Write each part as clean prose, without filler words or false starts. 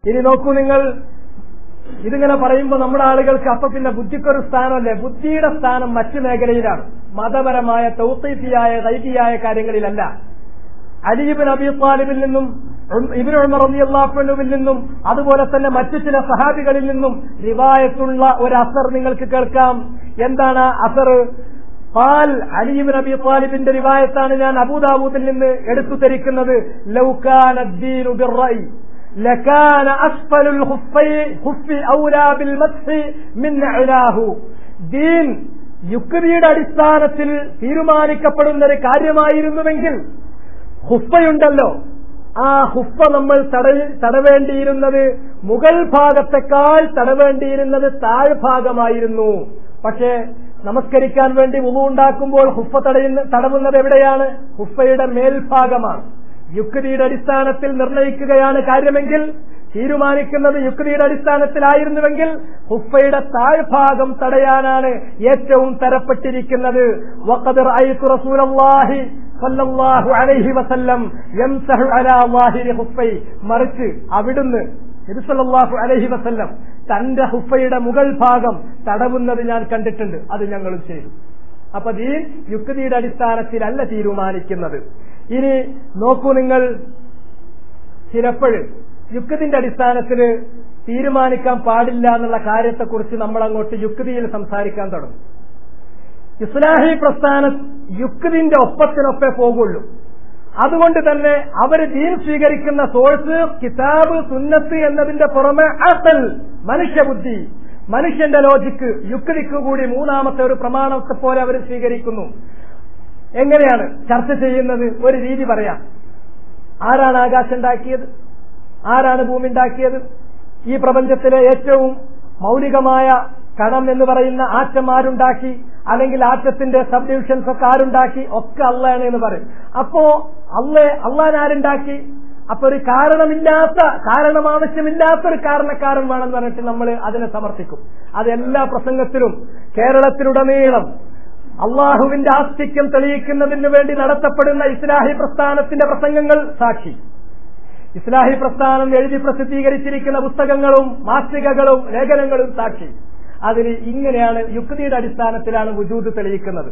ഇനി നോക്കൂ നിങ്ങൾ, ഇതിങ്ങനെ പറയുമ്പോൾ നമ്മുടെ ആളുകൾക്ക് അപ്പൊ പിന്നെ ബുദ്ധിക്കൊരു സ്ഥാനമല്ലേ? ബുദ്ധിയുടെ സ്ഥാനം മറ്റു മേഖലയിലാണ്, മതപരമായ തൗഖീഫിയായ ഗൈബിയായ കാര്യങ്ങളിലല്ല. അലി ഇബ്നു അബീ ത്വാലിബിൽ നിന്നും ഇബ്നു ഉമർ റളിയല്ലാഹു അൻഹുവിൽ നിന്നും അതുപോലെ തന്നെ മറ്റു ചില സഹാബികളിൽ നിന്നും റിവായത്തുള്ള ഒരു അസർ നിങ്ങൾക്ക് കേൾക്കാം. എന്താണ് അസർ? ഖാൽ അലി ഇബ്നു അബീ ത്വാലിബിന്റെ റിവായത്താണ് ഞാൻ അബൂദാവൂദിൽ നിന്ന് എടുത്തു ധരിക്കുന്നത്. ലൗ കാന അദ്ദീനു ബിർറഅയ് ലകാന അസ്ഫലുൽ ഖുഫ്ഫി ഔലാ ബിൽ മസ്ഹി മിൻ അലാഹു. ദീൻ യുക്തിയുടെ അടിസ്ഥാനത്തിൽ തീരുമാനിക്കപ്പെടുന്ന ഒരു കാര്യമായിരുന്നുവെങ്കിൽ ഹുഫയുണ്ടല്ലോ, ആ ഹുഫ നമ്മൾ തടവേണ്ടിയിരുന്നത് മുകൾ ഭാഗത്തെക്കാൾ തടവേണ്ടിയിരുന്നത് താഴ്ഭാഗമായിരുന്നു. പക്ഷേ നമസ്കരിക്കാൻ വേണ്ടി വുളു ഉണ്ടാക്കുമ്പോൾ ഹുഫ തടവുന്നത് എവിടെയാണ്? ഹുഫയുടെ മേൽഭാഗമാണ്. യുക്തിയുടെ അടിസ്ഥാനത്തിൽ നിർണയിക്കുകയാണ് കാര്യമെങ്കിൽ, തീരുമാനിക്കുന്നത് യുക്തിയുടെ അടിസ്ഥാനത്തിലായിരുന്നുവെങ്കിൽ ഹുഫയുടെ താഴ്ഭാഗം തടയാനാണ് ഏറ്റവും തരപ്പെട്ടിരിക്കുന്നത്. വഖദ് റഅയ്തു റസൂലല്ലാഹി സ്വല്ലല്ലാഹു അലൈഹി വസല്ലം യംസഹു അലാ ളാഹിരി ഹുഫൈ. മറിച്ച് അവിടുന്ന് നബി സല്ലല്ലാഹു അലൈഹി വസല്ലം തന്റെ ഹുഫയുടെ മുകൾ ഭാഗം തടവുന്നത് ഞാൻ കണ്ടിട്ടുണ്ട്. അത് ഞങ്ങളും ചെയ്തു. അപ്പൊ ദീൻ യുക്തിയുടെ അടിസ്ഥാനത്തിലല്ല തീരുമാനിക്കുന്നത്. ഇനി നോക്കൂ നിങ്ങൾ, ചിലപ്പോൾ യുക്തിന്റെ അടിസ്ഥാനത്തിൽ തീരുമാനിക്കാൻ പാടില്ല എന്നുള്ള കാര്യത്തെക്കുറിച്ച് നമ്മൾ അങ്ങോട്ട് യുക്തിയിൽ സംസാരിക്കാൻ തുടങ്ങും. ഇസ്ലാഹി പ്രസ്ഥാനം യുക്തിന്റെ ഒപ്പത്തിനൊപ്പേ പോകുള്ളൂ. അതുകൊണ്ട് തന്നെ അവര് ദീൻ സ്വീകരിക്കുന്ന സോഴ്സ് കിതാബ് സുന്നത്ത് എന്നതിന്റെ പുറമെ അഖൽ, മനുഷ്യബുദ്ധി, മനുഷ്യന്റെ ലോജിക്ക്, യുക്തിക്ക് കൂടി മൂന്നാമത്തെ ഒരു പ്രമാണത്തെ പോലെ അവർ സ്വീകരിക്കുന്നു. എങ്ങനെയാണ് ചർച്ച ചെയ്യുന്നത്? ഒരു രീതി പറയാം. ആരാണ് ആകാശം ഉണ്ടാക്കിയത്? ആരാണ് ഭൂമി ഉണ്ടാക്കിയത്? ഈ പ്രപഞ്ചത്തിലെ ഏറ്റവും മൗലികമായ കണം എന്ന് പറയുന്ന ആറ്റം ആരുണ്ടാക്കി? അല്ലെങ്കിൽ ആറ്റത്തിന്റെ സബ് ഡിവിഷൻസ് ഒക്കെ ആരുണ്ടാക്കി? ഒക്കെ അള്ളാണ് എന്ന് പറയും. അപ്പോ അള്ളാൻ ആരുണ്ടാക്കി? അപ്പൊ ഒരു കാരണം ആവശ്യമില്ലാത്ത ഒരു കാരണക്കാരൻ വേണമെന്ന് പറഞ്ഞിട്ട് നമ്മൾ അതിനെ സമർത്ഥിക്കും. അതെല്ലാ പ്രസംഗത്തിലും കേരളത്തിലുടനീളം അള്ളാഹുവിന്റെ ആസ്തിക്യം തെളിയിക്കുന്നതിന് വേണ്ടി നടത്തപ്പെടുന്ന ഇസ്ലാഹി പ്രസ്ഥാനത്തിന്റെ പ്രസംഗങ്ങൾ സാക്ഷി. ഇസ്ലാഹി പ്രസ്ഥാനം എഴുതി പ്രസിദ്ധീകരിച്ചിരിക്കുന്ന പുസ്തകങ്ങളും മാസികകളും ലേഖനങ്ങളും സാക്ഷി. അതിന് ഇങ്ങനെയാണ്, യുക്തിയുടെ അടിസ്ഥാനത്തിലാണ് വുജൂദ് തെളിയിക്കുന്നത്.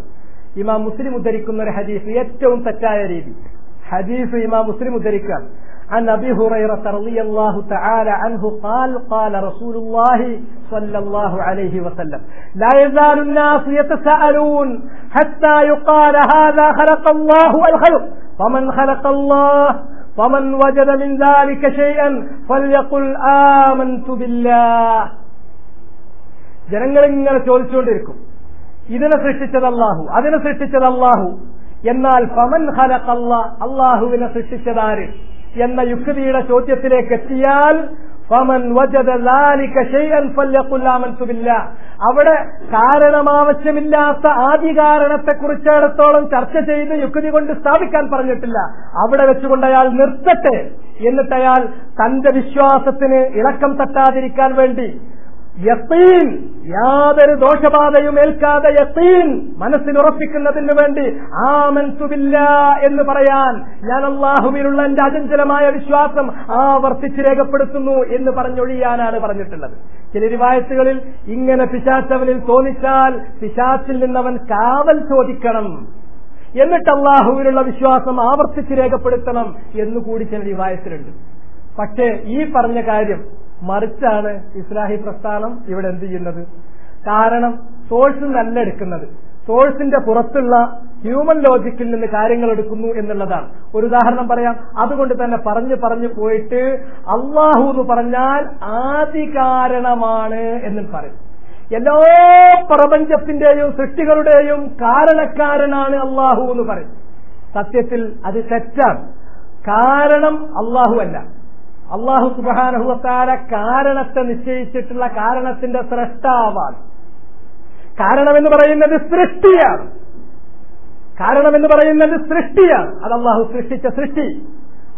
ഇമാം മുസ്ലിം ഉദ്ധരിക്കുന്ന ഒരു ഹദീസ്, ഏറ്റവും തെറ്റായ രീതി ഹദീസ് ഇമാം മുസ്ലിം ഉദ്ധരിക്കാൻ. عن أبي هريرة رضي الله تعالى عنه قال قال رسول الله صلى الله عليه وسلم لا يزال الناس يتساءلون حتى يقال هذا خلق الله الخلق فمن خلق الله فمن وجد من ذلك شيئا فليقل آمنت بالله. ജനങ്ങൾ ഇങ്ങനെ ചോദിച്ചുകൊണ്ടിരിക്കും, ഇതിനെ സൃഷ്ടിച്ചത് അല്ലാഹു, അതിനെ സൃഷ്ടിച്ചത് അല്ലാഹു, എന്നാൽ ഫമൻ ഖലഖല്ലാഹ്, അല്ലാഹുവിനെ സൃഷ്ടിച്ചതാര് എന്ന യുക്തിയുടെ ചോദ്യത്തിലേക്ക് എത്തിയാൽ ഫമൻ വജദ ذلك شيئا فليقل آمنت بالله. അവിടെ കാരണമാവശ്യമില്ലാത്ത ആദി കാരണത്തെക്കുറിച്ചിടത്തോളം ചർച്ച ചെയ്ത് യുക്തി കൊണ്ട് സ്ഥാപിക്കാൻ പറഞ്ഞിട്ടില്ല. അവിടെ വെച്ചുകൊണ്ട് അയാൾ നിർത്തട്ടെ, എന്നിട്ട് അയാൾ തന്റെ വിശ്വാസത്തിന് ഇളക്കം തട്ടാതിരിക്കാൻ വേണ്ടി യഖീൻ, യാതൊരു ദോഷബാധയും ഏൽക്കാതെ യഖീൻ മനസ്സിലുറപ്പിക്കുന്നതിന് വേണ്ടി ആമൻതു ബില്ലാഹ് എന്ന് പറയാൻ, ഞാൻ അല്ലാഹുവിലുള്ള എന്റെ അചഞ്ചലമായ വിശ്വാസം ആവർത്തിച്ച് രേഖപ്പെടുത്തുന്നു എന്ന് പറഞ്ഞൊഴിയാനാണ് പറഞ്ഞിട്ടുള്ളത്. ചില റിവായത്തുകളിൽ ഇങ്ങനെ പിശാചവനിൽ തോന്നിച്ചാൽ പിശാച്ചിൽ നിന്നവൻ കാവൽ ചോദിക്കണം, എന്നിട്ട് അല്ലാഹുവിലുള്ള വിശ്വാസം ആവർത്തിച്ച് രേഖപ്പെടുത്തണം എന്നുകൂടി ചില റിവായത്തിലുണ്ട്. പക്ഷേ ഈ പറഞ്ഞ കാര്യം മറിച്ചാണ് ഇസ്ലാഹി പ്രസ്ഥാനം ഇവിടെ എന്ത് ചെയ്യുന്നത്. കാരണം സോഴ്സ് നല്ല എടുക്കുന്നത്, സോഴ്സിന്റെ പുറത്തുള്ള ഹ്യൂമൻ ലോജിക്കിൽ നിന്ന് കാര്യങ്ങൾ എടുക്കുന്നു എന്നുള്ളതാണ്. ഒരു ഉദാഹരണം പറയാം. അതുകൊണ്ട് തന്നെ പറഞ്ഞു പോയിട്ട് അള്ളാഹു എന്ന് പറഞ്ഞാൽ ആദി കാരണമാണ് എന്ന് പറയും. എല്ലാ പ്രപഞ്ചത്തിന്റെയും സൃഷ്ടികളുടെയും കാരണക്കാരനാണ് അള്ളാഹു എന്ന് പറയും. സത്യത്തിൽ അത് തെറ്റാണ്. കാരണം അള്ളാഹു അല്ല. അള്ളാഹു സുബ്ഹാനഹു വ തആല കാരണത്തെ നിശ്ചയിച്ചിട്ടുള്ള കാരണത്തിന്റെ സ്രഷ്ടാവാണ്. കാരണമെന്ന് പറയുന്നത് സൃഷ്ടിയാണ്. അത് അള്ളാഹു സൃഷ്ടിച്ച സൃഷ്ടി.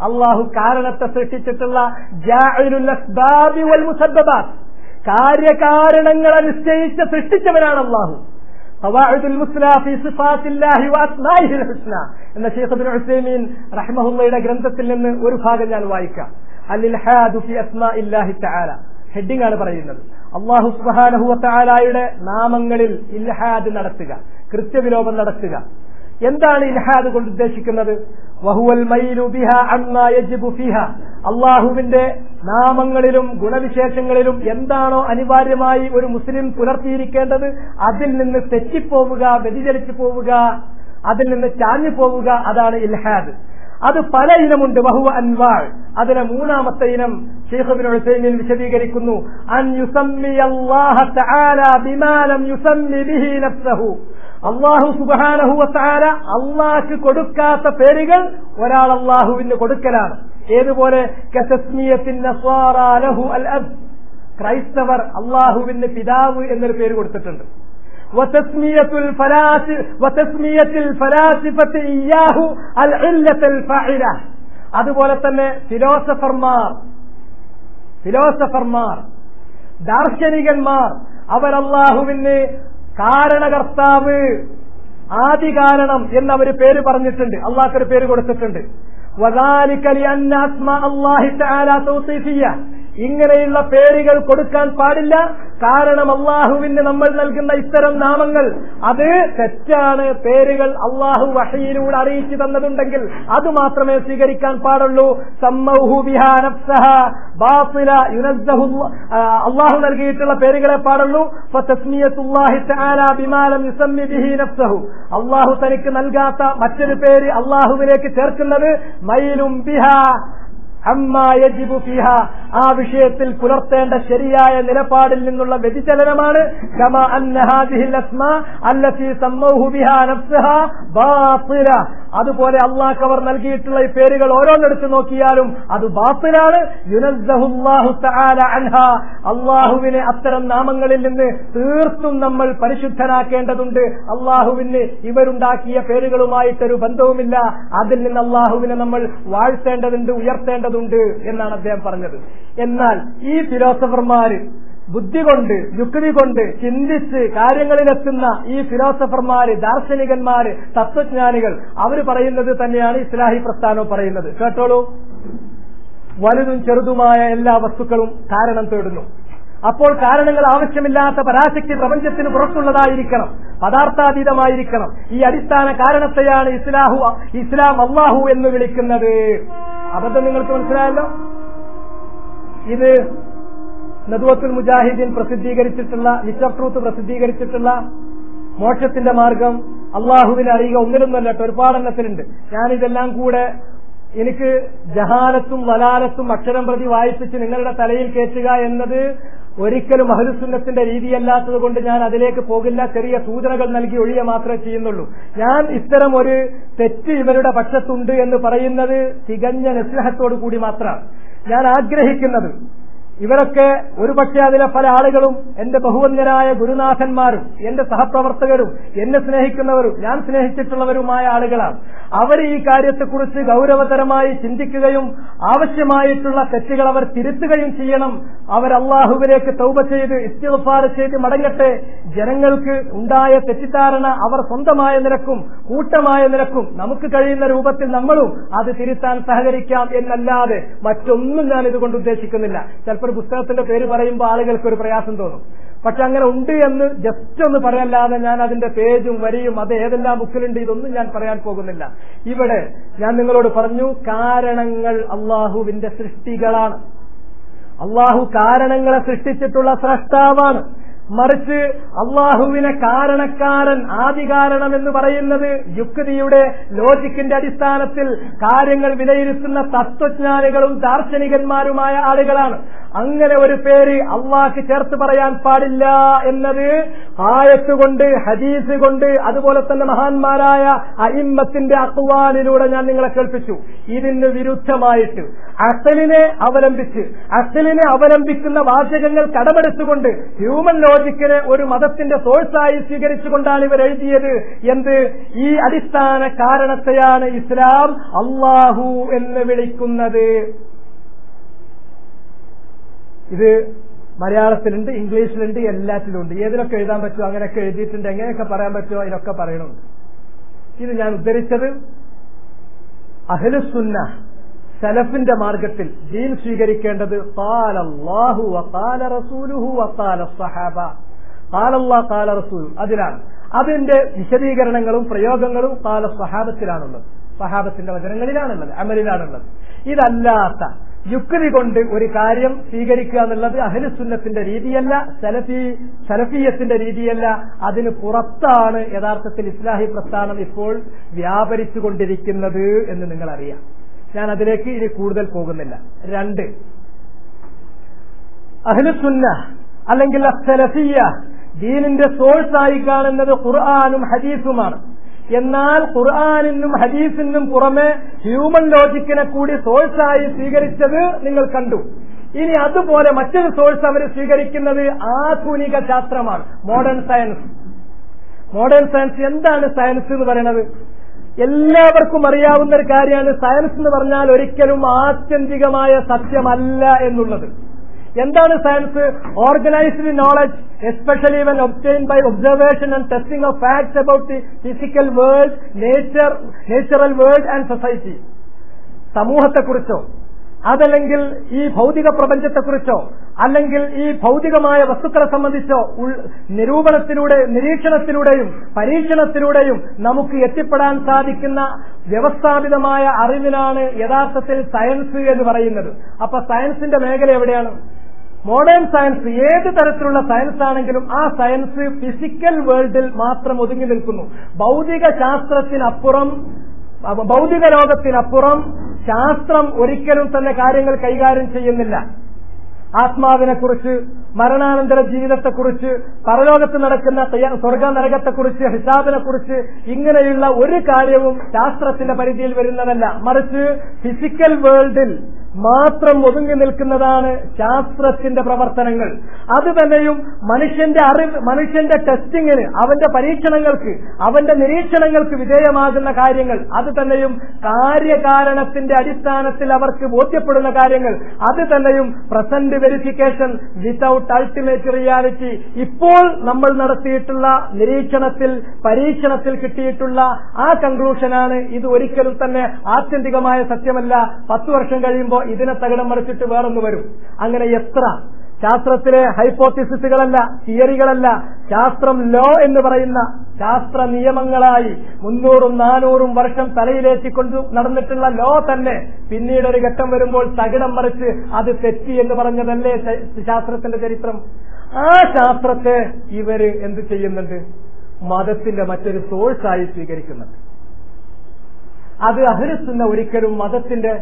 അള്ളാഹു കാരണത്തെ സൃഷ്ടിച്ചിട്ടുള്ള ജാഇലുൽ അസ്ബാബി വൽ മുസബ്ബബാത്ത്, കാര്യകാരണങ്ങളെ നിശ്ചയിച്ച് സൃഷ്ടിച്ചവനാണ് അള്ളാഹു. ഖവാഇദുൽ മുസ്ലാ ഫീ സിഫാത്തില്ലാഹി വ അസ്മാഇഹിൽ ഹുസ്ന എന്ന ശൈഖ് ഇബ്നു ഉസൈമീൻ റഹിമഹുള്ളയുടെ ഗ്രന്ഥത്തിൽ നിന്ന് ഒരു ഭാഗം ഞാൻ വായിക്കാം. അൽ-ഇൽഹാദു ഫി അസ്മാഇല്ലാഹി തആല. ഹെഡിംഗ് ആണ് പറയുന്നത്. അല്ലാഹു സുബ്ഹാനഹു വ തആലയുടെ നാമങ്ങളിൽ ഇൽഹാദ് നടത്തുക, കൃത്യവിലോപം നടത്തുക. എന്താണ് ഇൽഹാദ് കൊണ്ട് ഉദ്ദേശിക്കുന്നത്? വഹുവൽ മൈലു ബിഹാ അമ്മാ യജിബു ഫിഹാ. അല്ലാഹുവിന്റെ നാമങ്ങളിലും ഗുണവിശേഷങ്ങളിലും എന്താണോ അനിവാര്യമായി ഒരു മുസ്ലിം പുലർത്തിയിരിക്കേണ്ടത് അതിൽ നിന്ന് തെറ്റിപ്പോവുക, വ്യതിചലിച്ചു പോവുക, അതിൽ നിന്ന് ചാഞ്ഞു പോവുക, അതാണ് ഇൽഹാദ്. അത് പല ഇനമുണ്ട്. വഹുവ അൻവാൾ. അതിലെ മൂന്നാമത്തെ ഇനം ശൈഖ് ഇബ്നു ഉസൈമീൻ വിശദീകരിക്കുന്നു. അൻ യുസമ്മി അല്ലാഹ തആല ബിമാ ലം യുസമ്മി ബിഹി നഫ്സഹു. അല്ലാഹു സുബ്ഹാനഹു വ തആല അല്ലാഹുവിന് കൊടുക്കാത്ത പേരുകൾ ഒരാൾ അല്ലാഹുവിന് കൊടുക്കലാണ്. ഏതുപോലെ കതസ്മിയത്തിൻ നസ്വാറ ലഹു അൽ അബ്. ക്രൈസ്തവർ അല്ലാഹുവിന് പിതാവ് എന്നൊരു പേര് കൊടുത്തിട്ടുണ്ട്. വതസ്മിയത്തുൽ ഫലാസിഫത്തി ഇയ്യാഹു അൽ ഇല്ലത്തുൽ ഫാഇല. അതുപോലെ തന്നെ ഫിലോസഫർമാർ ദാർശനികന്മാർ അവർ അല്ലാഹുവിന് കാരണകർത്താവ്, ആദികാരണം എന്നവർ പേര് പറഞ്ഞിട്ടുണ്ട്, അള്ളാഹ്ക്കൊരു പേര് കൊടുത്തിട്ടുണ്ട്. വദാലിക ലിഅന്ന അസ്മാ അല്ലാഹി തആല തൗസീഫിയ്യ. ഇങ്ങനെയുള്ള പേരുകൾ കൊടുക്കാൻ പാടില്ല. കാരണം അള്ളാഹുവിന് നമ്മൾ നൽകുന്ന ഇത്തരം നാമങ്ങൾ അത് തെറ്റാണ്. പേരുകൾ അള്ളാഹു വഹയിലൂടെ അറിയിച്ചു തന്നതുണ്ടെങ്കിൽ അത് മാത്രമേ സ്വീകരിക്കാൻ പാടുള്ളൂ. സമ്മൗഹു ബിഹാ നഫ്സഹ ബാത്തില യുനസ്സഹു. അള്ളാഹു നൽകിയിട്ടുള്ള പേരുകളെ പാടുള്ളൂ. ഫതസ്മിയത്തുല്ലാഹി തആല ബിമാ ലം യുസമ്മി ബിഹി നഫ്സഹു. അള്ളാഹു തനിക്ക് നൽകാത്ത മറ്റൊരു പേര് അള്ളാഹുവിലേക്ക് ചേർക്കുന്നത് മൈലും ബിഹാ അമ്മാ യജിബു ഫിഹാ. ആ വിഷയത്തിൽ പുലർത്തേണ്ട ശരിയായ നിലപാടിൽ നിന്നുള്ള വ്യതിചലനമാണ്. കമാ അന്ന ഹാദിഹിൽ അസ്മാ അല്ലതി സമ്മൗഹു ബിഹാ നഫ്സഹാ ബാത്തില. അതുപോലെ അല്ലാഹു അവർ നൽകിയിട്ടുള്ള ഈ പേരുകൾ ഓരോന്നെടുത്ത് നോക്കിയാലും അത് ബാത്തിലാണ്. യുനസ്സഹുല്ലാഹു തആല അൻഹാ. അല്ലാഹുവിനെ അത്തരം നാമങ്ങളിൽ നിന്ന് തീർത്തും നമ്മൾ പരിശുദ്ധനാക്കേണ്ടതുണ്ട്. അല്ലാഹുവിന് ഇവരുണ്ടാക്കിയ പേരുകളുമായിട്ടൊരു ബന്ധവുമില്ല. അതിൽ നിന്ന് അല്ലാഹുവിനെ നമ്മൾ വാഴ്ത്തേണ്ടതുണ്ട്, ഉയർത്തേണ്ടതുണ്ട് എന്നാണ് അദ്ദേഹം പറഞ്ഞത്. എന്നാൽ ഈ ഫിലോസഫർമാര് ബുദ്ധി കൊണ്ട്, യുക്തി കൊണ്ട് ചിന്തിച്ച് കാര്യങ്ങളിലെത്തുന്ന ഈ ഫിലോസഫർമാര്, ദാർശനികന്മാര്, തത്വജ്ഞാനികൾ അവർ പറയുന്നത് തന്നെയാണ് ഇസ്ലാഹി പ്രസ്ഥാനം പറയുന്നത്. കേട്ടോളൂ. വലുതും ചെറുതുമായ എല്ലാ വസ്തുക്കളും കാരണം തേടുന്നു. അപ്പോൾ കാരണങ്ങൾ ആവശ്യമില്ലാത്ത പരാശക്തി പ്രപഞ്ചത്തിന് പുറത്തുള്ളതായിരിക്കണം, പദാർത്ഥാതീതമായിരിക്കണം. ഈ അടിസ്ഥാന കാരണത്തെയാണ് ഇസ്ലാം അല്ലാഹു എന്ന് വിളിക്കുന്നത്. അബദ്ധം നിങ്ങൾക്ക് മനസ്സിലായല്ലോ. ഇത് നദ്വത്തുൽ മുജാഹിദീൻ പ്രസിദ്ധീകരിച്ചിട്ടുള്ള, ലിസ്റ്റ് ഓഫ് ട്രൂത്ത് പ്രസിദ്ധീകരിച്ചിട്ടുള്ള മോക്ഷത്തിന്റെ മാർഗം അള്ളാഹുവിനെ അറിയുക ഒന്നിലൊന്നല്ല, ഒരുപാടെണ്ണത്തിലുണ്ട്. ഞാനിതെല്ലാം കൂടെ എനിക്ക് ജഹാലത്തും വലാലത്തും അക്ഷരം പ്രതി വായിപ്പിച്ച് നിങ്ങളുടെ തലയിൽ കയറ്റുക എന്നത് ഒരിക്കലും അഹ്ലുസുന്നത്തിന്റെ രീതിയല്ലാത്തത് കൊണ്ട് ഞാൻ അതിലേക്ക് പോകില്ല. ചെറിയ സൂചനകൾ നൽകി ഒഴിയ മാത്രമേ ചെയ്യുന്നുള്ളൂ. ഞാൻ ഇത്തരം ഒരു തെറ്റ് ഇവരുടെ പക്ഷത്തുണ്ട് എന്ന് പറയുന്നത് തികഞ്ഞ നസ്ലഹത്തോടു കൂടി മാത്രമാണ്. ഞാൻ ആഗ്രഹിക്കുന്നത് ഇവരൊക്കെ ഒരുപക്ഷെ അതിലെ പല ആളുകളും എന്റെ ബഹുവന്യരായ ഗുരുനാഥന്മാരും എന്റെ സഹപ്രവർത്തകരും എന്നെ സ്നേഹിക്കുന്നവരും ഞാൻ സ്നേഹിച്ചിട്ടുള്ളവരുമായ ആളുകളാണ്. അവർ ഈ കാര്യത്തെക്കുറിച്ച് ഗൗരവതരമായി ചിന്തിക്കുകയും ആവശ്യമായിട്ടുള്ള തെറ്റുകൾ അവർ തിരുത്തുകയും ചെയ്യണം. അവർ അള്ളാഹുവിലേക്ക് തൗബ ചെയ്ത് ഇസ്തിഗ്ഫാർ ചെയ്ത് മടങ്ങട്ടെ. ജനങ്ങൾക്ക് ഉണ്ടായ തെറ്റിദ്ധാരണ അവർ സ്വന്തമായ നിലക്കും കൂട്ടമായ നിലക്കും നമുക്ക് കഴിയുന്ന രൂപത്തിൽ നമ്മളും അത് തിരുത്താൻ സഹകരിക്കാം എന്നല്ലാതെ മറ്റൊന്നും ഞാൻ ഇതുകൊണ്ട് ഉദ്ദേശിക്കുന്നില്ല. ചിലപ്പോൾ ഒരു പുസ്തകത്തിന്റെ പേര് പറയുമ്പോൾ ആളുകൾക്ക് ഒരു പ്രയാസം തോന്നും. പക്ഷെ അങ്ങനെ ഉണ്ട് എന്ന് ജസ്റ്റ് ഒന്ന് പറയല്ലാതെ ഞാൻ അതിന്റെ പേജും വരിയും അത് ഏതെല്ലാം ബുക്കിലുണ്ട് ഇതൊന്നും ഞാൻ പറയാൻ പോകുന്നില്ല. ഇവിടെ ഞാൻ നിങ്ങളോട് പറഞ്ഞു, കാരണങ്ങൾ അള്ളാഹുവിന്റെ സൃഷ്ടികളാണ്. അള്ളാഹു കാരണങ്ങളെ സൃഷ്ടിച്ചിട്ടുള്ള സ്രഷ്ടാവാണ്. മറിച്ച് അള്ളാഹുവിനെ കാരണക്കാരൻ, ആദികാരണം എന്ന് പറയുന്നത് യുക്തിയുടെ ലോജിക്കിന്റെ അടിസ്ഥാനത്തിൽ കാര്യങ്ങൾ വിലയിരുത്തുന്ന തത്വജ്ഞാനികളും ദാർശനികന്മാരുമായ ആളുകളാണ്. അങ്ങനെ ഒരു പേര് അള്ളാഹ്ക്ക് ചേർത്ത് പറയാൻ പാടില്ല എന്നത് ആയത്ത് കൊണ്ട്, ഹദീസ് കൊണ്ട്, അതുപോലെ തന്നെ മഹാന്മാരായ അഇമ്മത്തിന്റെ അഖ്വാലിലൂടെ ഞാൻ നിങ്ങളെ കേൾപ്പിച്ചു. ഇതിന് വിരുദ്ധമായിട്ട് അഖലിനെ അവലംബിക്കുന്ന വാചകങ്ങൾ കടമെടുത്തുകൊണ്ട് ഹ്യൂമൻ ലോജിക്കിനെ ഒരു മതത്തിന്റെ സോഴ്സായി സ്വീകരിച്ചുകൊണ്ടാണ് ഇവർ എഴുതിയത്. എന്ത്? ഈ അടിസ്ഥാന കാരണത്തെയാണ് ഇസ്ലാം അല്ലാഹു എന്ന് വിളിക്കുന്നത്. ഇത് മലയാളത്തിലുണ്ട്, ഇംഗ്ലീഷിലുണ്ട്, എല്ലാറ്റിലുണ്ട്. ഏതിലൊക്കെ എഴുതാൻ പറ്റുമോ അങ്ങനെയൊക്കെ എഴുതിയിട്ടുണ്ട്. എങ്ങനെയൊക്കെ പറയാൻ പറ്റുമോ അതിലൊക്കെ പറയണമുണ്ട്. ഇത് ഞാൻ ഉദ്ധരിച്ചത് അഹ്ലുസുന്ന സലഫിന്റെ മാർഗത്തിൽ ദീൻ സ്വീകരിക്കേണ്ടത് ഖാല അല്ലാഹു വഖാല റസൂലുഹു വഖാല സ്വഹാബ, ഖാല അല്ലാഹു ഖാല റസൂലു അതിലാണ്. അതിന്റെ വിശദീകരണങ്ങളും പ്രയോഗങ്ങളും ഖാല സ്വഹാബത്തിലാണുള്ളത്, സ്വഹാബത്തിന്റെ വചനങ്ങളിലാണുള്ളത്, അമലിലാണുള്ളത്. ഇതല്ലാത്ത യുക്തി കൊണ്ട് ഒരു കാര്യം സ്വീകരിക്കുക എന്നുള്ളത് അഹ്ലുസുന്നത്തിന്റെ രീതിയല്ല, സലഫിയത്തിന്റെ രീതിയല്ല. അതിന് പുറത്താണ് യഥാർത്ഥത്തിൽ ഇസ്ലാഹി പ്രസ്ഥാനം ഇപ്പോൾ വ്യാപരിച്ചുകൊണ്ടിരിക്കുന്നത് എന്ന് നിങ്ങൾ അറിയാം. ഞാൻ അതിലേക്ക് ഇനി കൂടുതൽ പോകുന്നില്ല. 2, അഹ്ലുസുന്ന അല്ലെങ്കിൽ സലഫിയ ദീനിന്റെ സോഴ്സായി കാണുന്നത് ഖുർആനും ഹദീസുമാണ്. എന്നാൽ ഖുർആനിനും ഹദീസിനും പുറമെ ഹ്യൂമൻ ലോജിക്കിനെ കൂടി സോഴ്സായി സ്വീകരിച്ചത് നിങ്ങൾ കണ്ടു. ഇനി അതുപോലെ മറ്റൊരു സോഴ്സ് അവർ സ്വീകരിക്കുന്നത് ആധുനിക ശാസ്ത്രമാണ്, മോഡേൺ സയൻസ്. മോഡേൺ സയൻസ് എന്താണ് സയൻസ് എന്ന് പറയുന്നത്? എല്ലാവർക്കും അറിയാവുന്ന ഒരു കാര്യമാണ്. സയൻസ് എന്ന് പറഞ്ഞാൽ ഒരിക്കലും ആത്യന്തികമായ സത്യമല്ല എന്നുള്ളത്. എന്താണ് science? Organised knowledge, especially when obtained by observation and testing of facts about the physical world, natural world and society. സമൂഹത്തെക്കുറിച്ചോ അതല്ലെങ്കിൽ ഈ ഭൗതിക പ്രപഞ്ചത്തെക്കുറിച്ചോ അല്ലെങ്കിൽ ഈ ഭൗതികമായ വസ്തുക്കളെ സംബന്ധിച്ചോ നിരീക്ഷണത്തിലൂടെയും പരീക്ഷണത്തിലൂടെയും നമുക്ക് എത്തിപ്പെടാൻ സാധിക്കുന്ന വ്യവസ്ഥാപിതമായ അറിവിനാണ് യഥാർത്ഥത്തിൽ സയൻസ് എന്ന് പറയുന്നത്. അപ്പൊ സയൻസിന്റെ മേഖല എവിടെയാണ്? Modern science. ഏത് തരത്തിലുള്ള സയൻസ് ആണെങ്കിലും ആ സയൻസ് ഫിസിക്കൽ വേൾഡിൽ മാത്രം ഒതുങ്ങി നിൽക്കുന്നു. ഭൗതിക ലോകത്തിനപ്പുറം ശാസ്ത്രം ഒരിക്കലും തന്നെ കാര്യങ്ങൾ കൈകാര്യം ചെയ്യുന്നില്ല. ആത്മാവിനെക്കുറിച്ച്, മരണാനന്തര ജീവിതത്തെക്കുറിച്ച്, പരലോകത്ത് നടക്കുന്ന സ്വർഗ നരകത്തെക്കുറിച്ച്, ഹിസാബിനെക്കുറിച്ച് ഇങ്ങനെയുള്ള ഒരു കാര്യവും ശാസ്ത്രത്തിന്റെ പരിധിയിൽ വരുന്നതല്ല. മറിച്ച് ഫിസിക്കൽ വേൾഡിൽ മാത്രം ഒതുങ്ങി നിൽക്കുന്നതാണ് ശാസ്ത്രത്തിന്റെ പ്രവർത്തനങ്ങൾ. അത് തന്നെയും മനുഷ്യന്റെ ടെസ്റ്റിങ്ങിന്, അവന്റെ പരീക്ഷണങ്ങൾക്ക്, അവന്റെ നിരീക്ഷണങ്ങൾക്ക് വിധേയമാകുന്ന കാര്യങ്ങൾ, അത് തന്നെയും കാര്യകാരണത്തിന്റെ അടിസ്ഥാനത്തിൽ അവർക്ക് ബോധ്യപ്പെടുന്ന കാര്യങ്ങൾ, അത് തന്നെയും present verification without ultimate reality. ഇപ്പോൾ നമ്മൾ നടത്തിയിട്ടുള്ള നിരീക്ഷണത്തിൽ, പരീക്ഷണത്തിൽ കിട്ടിയിട്ടുള്ള ആ കൺക്ലൂഷനാണ്. ഇത് ഒരിക്കലും തന്നെ ആത്യന്തികമായ സത്യമല്ല. 10 വർഷം കഴിയുമ്പോൾ ഇതിനെ തകിടം മറിച്ചിട്ട് വേറൊന്ന് വരും. അങ്ങനെ എത്ര ശാസ്ത്രത്തിലെ ഹൈപ്പോത്തിസിസുകളല്ല, തിയറികളല്ല, ശാസ്ത്രം ലോ എന്ന് പറയുന്ന ശാസ്ത്ര നിയമങ്ങളായി 300-400 വർഷം തലയിലേറ്റിക്കൊണ്ട് നടന്നിട്ടുള്ള ലോ തന്നെ പിന്നീട് ഒരു ഘട്ടം വരുമ്പോൾ തകിടം മറിച്ച് അത് തെറ്റി എന്ന് പറഞ്ഞതല്ലേ ശാസ്ത്രത്തിന്റെ ചരിത്രം. ആ ശാസ്ത്രത്തെ ഇവര് എന്ത് ചെയ്യുന്നുണ്ട്? മതത്തിന്റെ മറ്റൊരു സോഴ്സായി സ്വീകരിക്കുന്നുണ്ട്. അത് അഹ്ലുസുന്ന ഒരിക്കലും മതത്തിന്റെ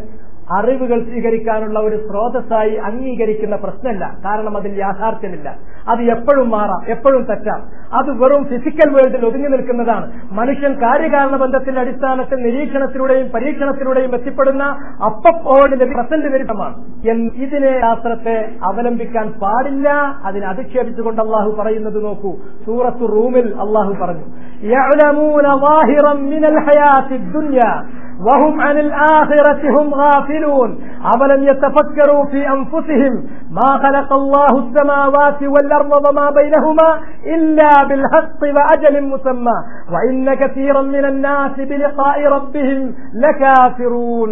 അറിവുകൾ സ്വീകരിക്കാനുള്ള ഒരു സ്രോതസ്സായി അംഗീകരിക്കുന്ന പ്രശ്നമല്ല. കാരണം അതിൽ യാഥാർത്ഥ്യമില്ല. അത് എപ്പോഴും മാറാം, എപ്പോഴും തെറ്റാം. അത് വെറും ഫിസിക്കൽ വേൾഡിൽ ഒതുങ്ങി നിൽക്കുന്നതാണ്. മനുഷ്യൻ കാര്യകാരണ ബന്ധത്തിന്റെ അടിസ്ഥാനത്തിൽ നിരീക്ഷണത്തിലൂടെയും പരീക്ഷണത്തിലൂടെയും എത്തിപ്പെടുന്ന അപ്പോഴും പ്രസന്റ് വരുത്തമാണ്. ഇതിനെ ശാസ്ത്രത്തെ അവലംബിക്കാൻ പാടില്ല. അതിനെ അധിക്ഷേപിച്ചുകൊണ്ട് അള്ളാഹു പറയുന്നത് നോക്കൂ. സൂറത്തു റൂമിൽ അള്ളാഹു പറഞ്ഞു, യഅലമൂന ളാഹിറൻ മിനൽ ഹയാത്തിദ് ദുനിയ وهم عن الآخرة هم غافلون أولم يتفكروا في أنفسهم ما خلق الله السماوات والأرض وما بينهما إلا بالحق وأجل مسمى وإن كثيرا من الناس بلقاء ربهم لكافرون.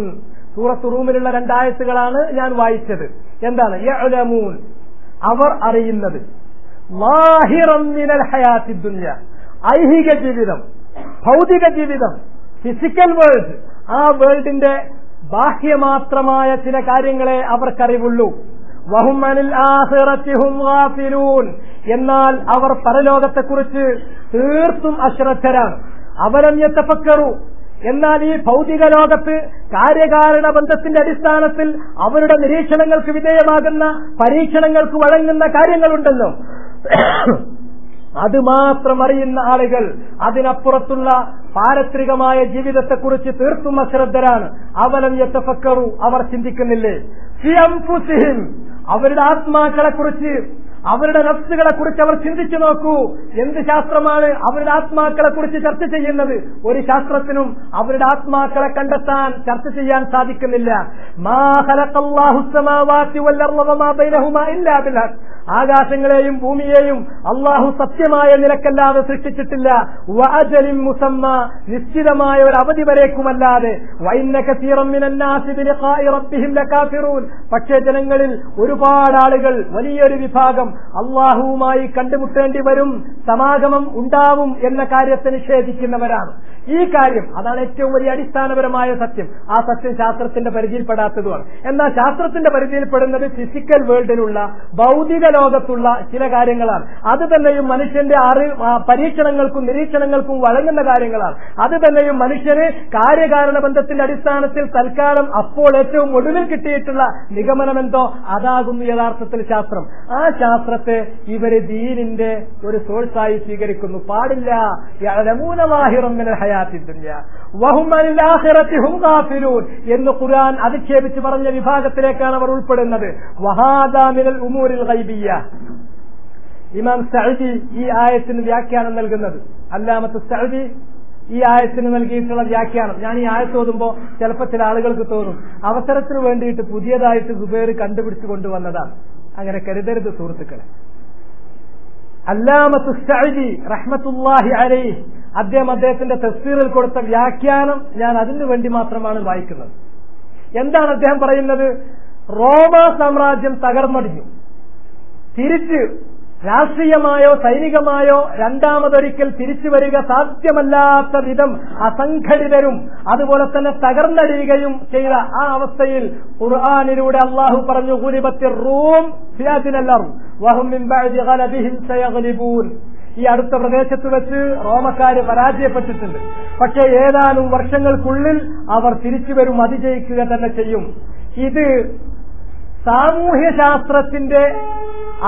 സൂറത്ത് റൂമിലുള്ള 2 ആയത്തുകളാണ് ഞാൻ വായിച്ചത്. എന്താണ്? യഅലമൂൻ, അവർ അറിയുന്നത്, ളാഹിറൻ മിനൽ ഹയാത്തിദ് ദുനിയ, ഐഹിക ജീവിതം, ഭൗതിക ജീവിതം, ഫിസിക്കൽ വേൾഡ്, ആ വേൾഡിന്റെ ബാഹ്യമാത്രമായ ചില കാര്യങ്ങളെ അവർക്കറിവുള്ളൂ. വഹും അനിൽ ആഖിറത്തി ഹും ഗാഫിലൂൻ, എന്നാൽ അവർ പരലോകത്തെക്കുറിച്ച് തീർത്തും അശ്രദ്ധരാണ്. അവലം യതഫക്കറു, എന്നാൽ ഈ ഭൗതിക ലോകത്ത് കാര്യകാരണ ബന്ധത്തിന്റെ അടിസ്ഥാനത്തിൽ അവരുടെ നിരീക്ഷണങ്ങൾക്ക് വിധേയമാകുന്ന, പരീക്ഷണങ്ങൾക്ക് വഴങ്ങുന്ന കാര്യങ്ങളുണ്ടല്ലോ, അത് മാത്രം അറിയുന്ന ആളുകൾ അതിനപ്പുറത്തുള്ള പാരത്രികമായ ജീവിതത്തെക്കുറിച്ച് തീർത്തും അശ്രദ്ധരാണ്. അവലം യതഫക്കറു, അവർ ചിന്തിക്കുന്നില്ലേ? ഫി അൻഫുസിഹിം, അവരുടെ ആത്മാക്കളെക്കുറിച്ച്, അവരുടെ നഫ്സുകളെ കുറിച്ച് അവർ ചിന്തിച്ചു നോക്കൂ. എന്ത് ശാസ്ത്രമാണ് അവരുടെ ആത്മാക്കളെ കുറിച്ച് ചർച്ച ചെയ്യുന്നത്? ഒരു ശാസ്ത്രത്തിനും അവരുടെ ആത്മാക്കളെ കണ്ടെത്താൻ, ചർച്ച ചെയ്യാൻ സാധിക്കുന്നില്ല. മാ ഖലഖല്ലാഹു സ്സമാവാതി വൽ അർള വമാ ബൈനഹുമാ ഇല്ലാ ബിൽ ഹഖ്, ആകാശങ്ങളെയും ഭൂമിയെയും അള്ളാഹു സത്യമായ നിലക്കല്ലാതെ സൃഷ്ടിച്ചിട്ടില്ല. വഅജലിൻ മുസമ്മ, നിശ്ചിതമായ ഒരു അവധി വരേക്കുമല്ലാതെ. വഇന്ന കസീറൻ മിനൻ നാസി ബിലിഖാഇ റബ്ബിഹിം ലകാഫിറൂൻ, പക്ഷേ ജനങ്ങളിൽ ഒരുപാട് ആളുകൾ, വലിയൊരു വിഭാഗം അള്ളാഹുവുമായി കണ്ടുമുട്ടേണ്ടി വരും, സമാഗമം ഉണ്ടാവും എന്ന കാര്യത്തെ നിഷേധിക്കുന്നവരാണ്. ഈ കാര്യം അതാണ് ഏറ്റവും വലിയ അടിസ്ഥാനപരമായ സത്യം. ആ സത്യം ശാസ്ത്രത്തിന്റെ പരിധിയിൽപ്പെടാത്തതുമാണ്. എന്നാൽ ശാസ്ത്രത്തിന്റെ പരിധിയിൽപ്പെടുന്നത് ഫിസിക്കൽ വേൾഡിലുള്ള, ഭൗതിക ലോകത്തുള്ള ചില കാര്യങ്ങളാണ്. അത് തന്നെയും മനുഷ്യന്റെ പരീക്ഷണങ്ങൾക്കും നിരീക്ഷണങ്ങൾക്കും വഴങ്ങുന്ന കാര്യങ്ങളാണ്. അത് തന്നെയും മനുഷ്യന് കാര്യകാരണ ബന്ധത്തിന്റെ അടിസ്ഥാനത്തിൽ തൽക്കാലം അപ്പോൾ ഏറ്റവും ഒടുവിൽ കിട്ടിയിട്ടുള്ള നിഗമനമെന്തോ അതാകുന്നു യഥാർത്ഥത്തിൽ ശാസ്ത്രം. ആ ശാസ്ത്രത്തെ ഇവര് ദീനിന്റെ ഒരു സോഴ്സായി സ്വീകരിക്കുന്നു. പാടില്ല. യഅലമൂന ളാഹിറൻ മിനൽ ഹയാത്തിദ് ദുനിയ വഹും അനിൽ ആഖിറതി ഹും ഗാഫിലൂൻ എന്ന് ഖുർആൻ അധിക്ഷേപിച്ച് പറഞ്ഞ വിഭാഗത്തിലേക്കാണ് അവർ ഉൾപ്പെടുന്നത്. വഹാദാ മിനൽ ഉമൂരിൽ ഗൈബിയ്യ. ഇമാം സഅദി ഈ ആയത്തിന് വ്യാഖ്യാനം നൽകുന്നത്, അല്ലാമത്ത് സഅദി ഈ ആയത്തിന് നൽകിയിട്ടുള്ള വ്യാഖ്യാനം, ഞാൻ ഈ ആയത്ത് ഓതുമ്പോൾ ചിലപ്പോൾ ചില ആളുകൾക്ക് തോന്നും അവസരത്തിന് വേണ്ടിയിട്ട് പുതിയതായിട്ട് സുബൈർ കണ്ടുപിടിച്ചു കൊണ്ടുവന്നതാണ്. അങ്ങനെ കരുതരുത് സുഹൃത്തുക്കളെ. അല്ലാമത്ത് സഅദി റഹ്മത്തുള്ളാഹി അലൈഹി അദ്ദേഹത്തിന്റെ തഫ്സീറിൽ കൊടുത്ത വ്യാഖ്യാനം ഞാൻ അതിനു വേണ്ടി മാത്രമാണ് വായിക്കുന്നത്. എന്താണ് അദ്ദേഹം പറയുന്നത്? റോമ സാമ്രാജ്യം തകർന്നടിഞ്ഞു. തിരിച്ച് രാഷ്ട്രീയമായോ സൈനികമായോ രണ്ടാമതൊരിക്കൽ തിരിച്ചു വരിക സാധ്യമല്ലാത്ത വിധം അസംഘടിതരും അതുപോലെ തന്നെ തകർന്നടിയുകയും ചെയ്ത ആ അവസ്ഥയിൽ ഖുർആനിലൂടെ അള്ളാഹു പറഞ്ഞു, ഗുലിബത്തിർ റൂം ഫീ അദ്നൽ അർദ് വഹും മിൻ ബഅദി ഗലബിഹിം സയഗ്ലിബൂൻ. ഈ അടുത്ത പ്രദേശത്ത് വെച്ച് റോമക്കാര് പരാജയപ്പെട്ടിട്ടുണ്ട്. പക്ഷേ ഏതാനും വർഷങ്ങൾക്കുള്ളിൽ അവർ തിരിച്ചു വരും, അതിജയിക്കുക തന്നെ ചെയ്യും. ഇത് സാമൂഹ്യശാസ്ത്രത്തിന്റെ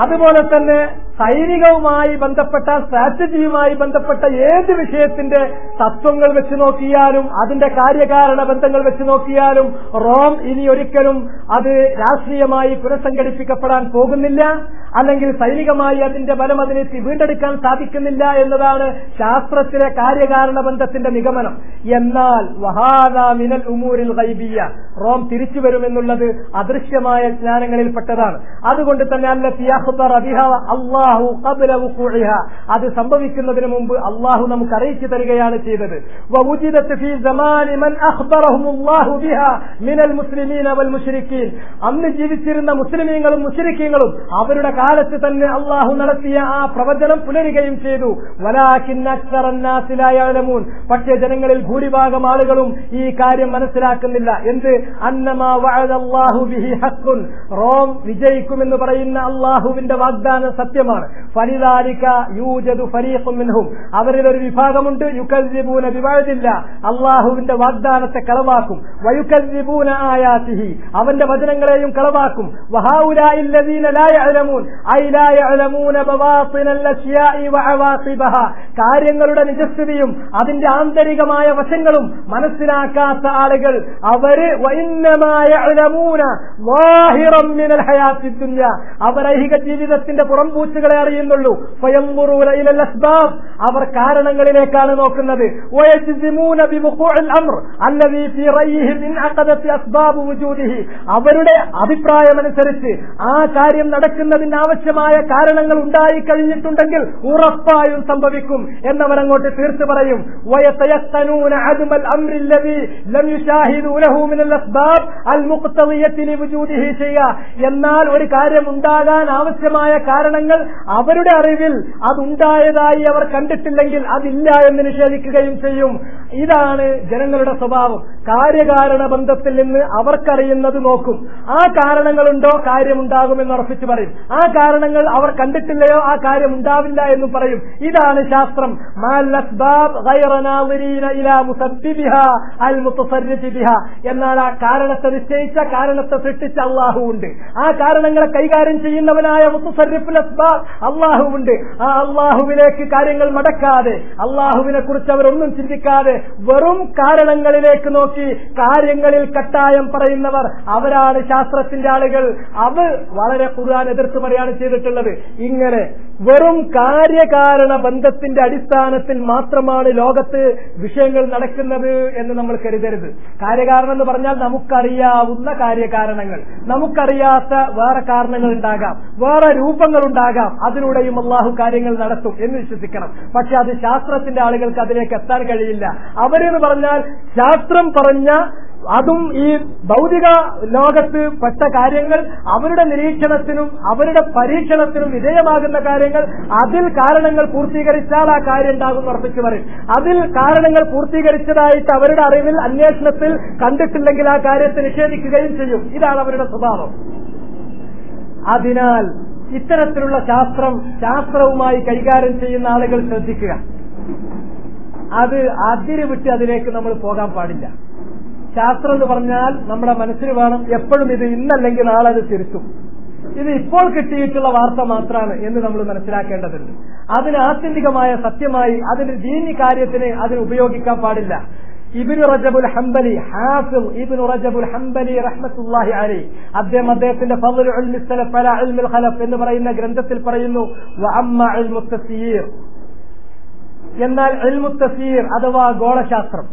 അതുപോലെ തന്നെ സൈനികവുമായി ബന്ധപ്പെട്ട സ്ട്രാറ്റജിയുമായി ബന്ധപ്പെട്ട ഏത് വിഷയത്തിന്റെ തത്വങ്ങൾ വെച്ച് നോക്കിയാലും അതിന്റെ കാര്യകാരണ ബന്ധങ്ങൾ വെച്ച് നോക്കിയാലും റോം ഇനി ഒരിക്കലും അത് രാഷ്ട്രീയമായി പുനഃസംഘടിപ്പിക്കപ്പെടാൻ പോകുന്നില്ല, അല്ലെങ്കിൽ സൈനികമായി അതിന്റെ ബലം അതിനെ വീണ്ടെടുക്കാൻ സാധിക്കുന്നില്ല എന്നതാണ് ശാസ്ത്രത്തിലെ കാര്യകാരണ ബന്ധത്തിന്റെ നിഗമനം. എന്നാൽ വഹാദാ മിനൽ ഉമൂരിൽ ഗൈബിയ്യ, റോം തിരിച്ചു വരുമെന്നുള്ളത് അദൃശ്യമായ ജ്ഞാനങ്ങളിൽപ്പെട്ടതാണ്. അതുകൊണ്ട് തന്നെ അല്ലത്തി അഖ്ബറ ബിഹാ അല്ലാഹു ഖബ്ല വുഖൂഇഹാ, അത് സംഭവിക്കുന്നതിന് മുമ്പ് അല്ലാഹു നമുക്ക് അറിയിച്ചു തരികയാണ് ചെയ്തത്. വവുജിദത് ഫീ സമാനി മൻ അഖ്ബറഹുമുല്ലാഹു ബിഹാ മിനൽ മുസ്ലിമീന വൽ മുശ്രിക്കീൻ, അന്ന് ജീവിച്ചിരുന്ന മുസ്ലിമീങ്ങളും മുശ്രിക്കീങ്ങളും അവരുടെ കാലത്ത് തന്നെ അല്ലാഹു നടത്തിയ ആ പ്രവചനം പുലരുകയും ചെയ്തു. വലാകിന്ന അക്സറന്നാസി ലാ യഅലമൂൻ, പക്ഷേ ജനങ്ങളിൽ ഭൂരിഭാഗം ആളുകളും ഈ കാര്യം മനസ്സിലാക്കുന്നില്ല. എന്ത്? അന്നമാ വഅദല്ലാഹു ബിഹി ഹഖ്ഖുൻ, റോം വിജയിക്കുമെന്ന് പറയുന്ന അല്ലാഹുവിന്റെ വാഗ്ദാനം സത്യമാണ്. ഫലിദാലിക യൂജദു ഫരീഖും മിൻഹും, അവരിൽ ഒരു വിഭാഗമുണ്ട് യുകذിബൂന ബിവഅദില്ല, അല്ലാഹുവിന്റെ വാഗ്ദാനത്തെ കളവാക്കും. വയുകذിബൂന ആയാതിഹി, അവന്റെ വചനങ്ങളെയും കളവാക്കും. വഹൗലാഇൽ ലദീന ലാ യഅലമൂൻ ഐ ലാ യഅലമൂന ബവാത്തിനൽ അശ്യാഇ വഅവാഖിബഹ, കാര്യങ്ങളുടെ നിജസ്ഥിതിയും അതിന്റെ ആന്തരികമായ വശങ്ങളും മനസ്സിലാക്കാത്ത ആളുകൾ അവര് വഇന്നമാ യഅലമൂന ളാഹിറൻ മിനൽ ഹയാത്തിദ് ദുനിയ, അവർ ഐഹിക ജീവിതത്തിന്റെ പുറംപൂച്ചുകളെ അറിയുന്നുള്ളൂ. ഫയൻദുറൂന ഇലൽ അസ്ബാബ്, അവർ കാരണങ്ങളിലേക്കാണ് നോക്കുന്നത്. വയജ്സിമൂന ബിവുഖൂഇൽ അംർ അല്ലദീ ഫീ റയ്യിഹിം ഇൻഅഖദത് അസ്ബാബു വുജൂദിഹി, അവരുടെ അഭിപ്രായമനുസരിച്ച് ആ കാര്യം നടക്കുന്നതിന് ആവശ്യമായ കാരണങ്ങൾ ഉണ്ടായി കഴിഞ്ഞിട്ടുണ്ടെങ്കിൽ ഉറപ്പായും സംഭവിക്കും എന്നവർ അങ്ങോട്ട് തീർത്തു പറയും. വയതയഖനൂന അദ്മൽ അംരി അല്ലദീ ലം യുശാഹിദൂ ലഹു മിനൽ അസ്ബാബ് അൽ മുഖ്തദിയത്തി ലിവുജൂദിഹി ഷൈഅ, എന്നാൽ ഒരു കാര്യം ഉണ്ടാകാൻ ആവശ്യമായ കാരണങ്ങൾ അവരുടെ അറിവിൽ അതുണ്ടായതായി അവർ കണ്ടിട്ടില്ലെങ്കിൽ അതില്ല എന്ന് നിഷേധിക്കുകയും ചെയ്യും. ഇതാണ് ജനങ്ങളുടെ സ്വഭാവം. കാര്യകാരണ ബന്ധത്തിൽ നിന്ന് അവർക്കറിയുന്നത് നോക്കും. ആ കാരണങ്ങളുണ്ടോ കാര്യമുണ്ടാകുമെന്ന് ഉറപ്പിച്ചു പറയും. ആ കാരണങ്ങൾ അവർ കണ്ടിട്ടില്ലയോ ആ കാര്യം ഉണ്ടാവില്ല എന്നും പറയും. ഇതാണ് ശാസ്ത്രം. എന്നാൽ ആ കാരണത്തെ നിശ്ചയിച്ച, കാരണത്തെ സൃഷ്ടിച്ച അള്ളാഹു ഉണ്ട്. ആ കാരണങ്ങളെ കൈകാര്യം ചെയ്യുന്നവനായ മുത്തസർരിഫുൽ അസ്ബാബ് അള്ളാഹു ഉണ്ട്. ആ അള്ളാഹുവിലേക്ക് കാര്യങ്ങൾ മടക്കാതെ, അള്ളാഹുവിനെ കുറിച്ച് അവരൊന്നും ചിന്തിക്കാതെ വെറും കാരണങ്ങളിലേക്ക് നോക്കി കാര്യങ്ങളിൽ കട്ടായം പറയുന്നവർ അവരാണ് ശാസ്ത്രത്തിന്റെ ആളുകൾ. അവർ വളരെ ഖുർആൻ എതിർത്ത് പറയാണ് ചെയ്തിട്ടുള്ളത്. ഇങ്ങനെ വെറും കാര്യകാരണ ബന്ധത്തിന്റെ അടിസ്ഥാനത്തിൽ മാത്രമാണ് ലോകത്ത് വിഷയങ്ങൾ നടക്കുന്നത് എന്ന് നമ്മൾ കരുതരുത്. കാര്യകാരണം എന്ന് പറഞ്ഞാൽ നമുക്കറിയാവുന്ന കാര്യകാരണങ്ങൾ, നമുക്കറിയാത്ത വേറെ കാരണങ്ങൾ ഉണ്ടാകാം, വേറെ രൂപങ്ങൾ ഉണ്ടാകാം, അതിലൂടെയും അള്ളാഹു കാര്യങ്ങൾ നടത്തും എന്ന് വിശ്വസിക്കണം. പക്ഷെ അത് ശാസ്ത്രത്തിന്റെ ആളുകൾക്ക് അതിലേക്ക് എത്താൻ കഴിയില്ല. അവരെന്ന് പറഞ്ഞാൽ ശാസ്ത്രം പറഞ്ഞ അതും ഈ ഭൗതിക ലോകത്ത് പെട്ട കാര്യങ്ങൾ അവരുടെ നിരീക്ഷണത്തിനും അവരുടെ പരീക്ഷണത്തിനും വിധേയമാകുന്ന കാര്യങ്ങൾ, അതിൽ കാരണങ്ങൾ പൂർത്തീകരിച്ചാൽ ആ കാര്യം ഉണ്ടാകും ഉറപ്പിച്ചു പറയും. അതിൽ കാരണങ്ങൾ പൂർത്തീകരിച്ചതായിട്ട് അവരുടെ അറിവിൽ അന്വേഷണത്തിൽ കണ്ടിട്ടില്ലെങ്കിൽ ആ കാര്യത്തെ നിഷേധിക്കുകയും ചെയ്യും. ഇതാണ് അവരുടെ സ്വഭാവം. അതിനാൽ ഇത്തരത്തിലുള്ള ശാസ്ത്രവുമായി കൈകാര്യം ചെയ്യുന്ന ആളുകൾ ശ്രദ്ധിക്കുക. അത് അതിര് വിട്ട് അതിലേക്ക് നമ്മൾ പോകാൻ പാടില്ല. ശാസ്ത്രം എന്ന് പറഞ്ഞാൽ നമ്മുടെ മനസ്സിൽ വേണം എപ്പോഴും ഇത് ഇന്നല്ലെങ്കിൽ നാളെ അത് തിരുത്തും, ഇത് ഇപ്പോൾ കിട്ടിയിട്ടുള്ള വാർത്ത മാത്രമാണ് എന്ന് നമ്മൾ മനസ്സിലാക്കേണ്ടതുണ്ട്. അതിന് ആത്യന്തികമായ സത്യമായി അതിന് ദീനി കാര്യത്തിന് അതിന് ഉപയോഗിക്കാൻ പാടില്ല. ഇബ്നു റജബുൽ ഹംബലി, ഹാഫിൾ ഇബ്നു റജബുൽ ഹംബലി റഹ്മത്തുള്ളാഹി അലൈഹി, അദ്ദേഹത്തിന്റെ ഫള് ഇൽമി സലഫ് അലാ ഇൽമിൽ ഖലഫ് എന്ന് പറയുന്ന ഗ്രന്ഥത്തിൽ പറയുന്നു, വഅമ്മ ഇൽമു തസ്യീർ, എന്നാൽ ഇൽമു തസ്യീർ അഥവാ ഗോളശാസ്ത്രം,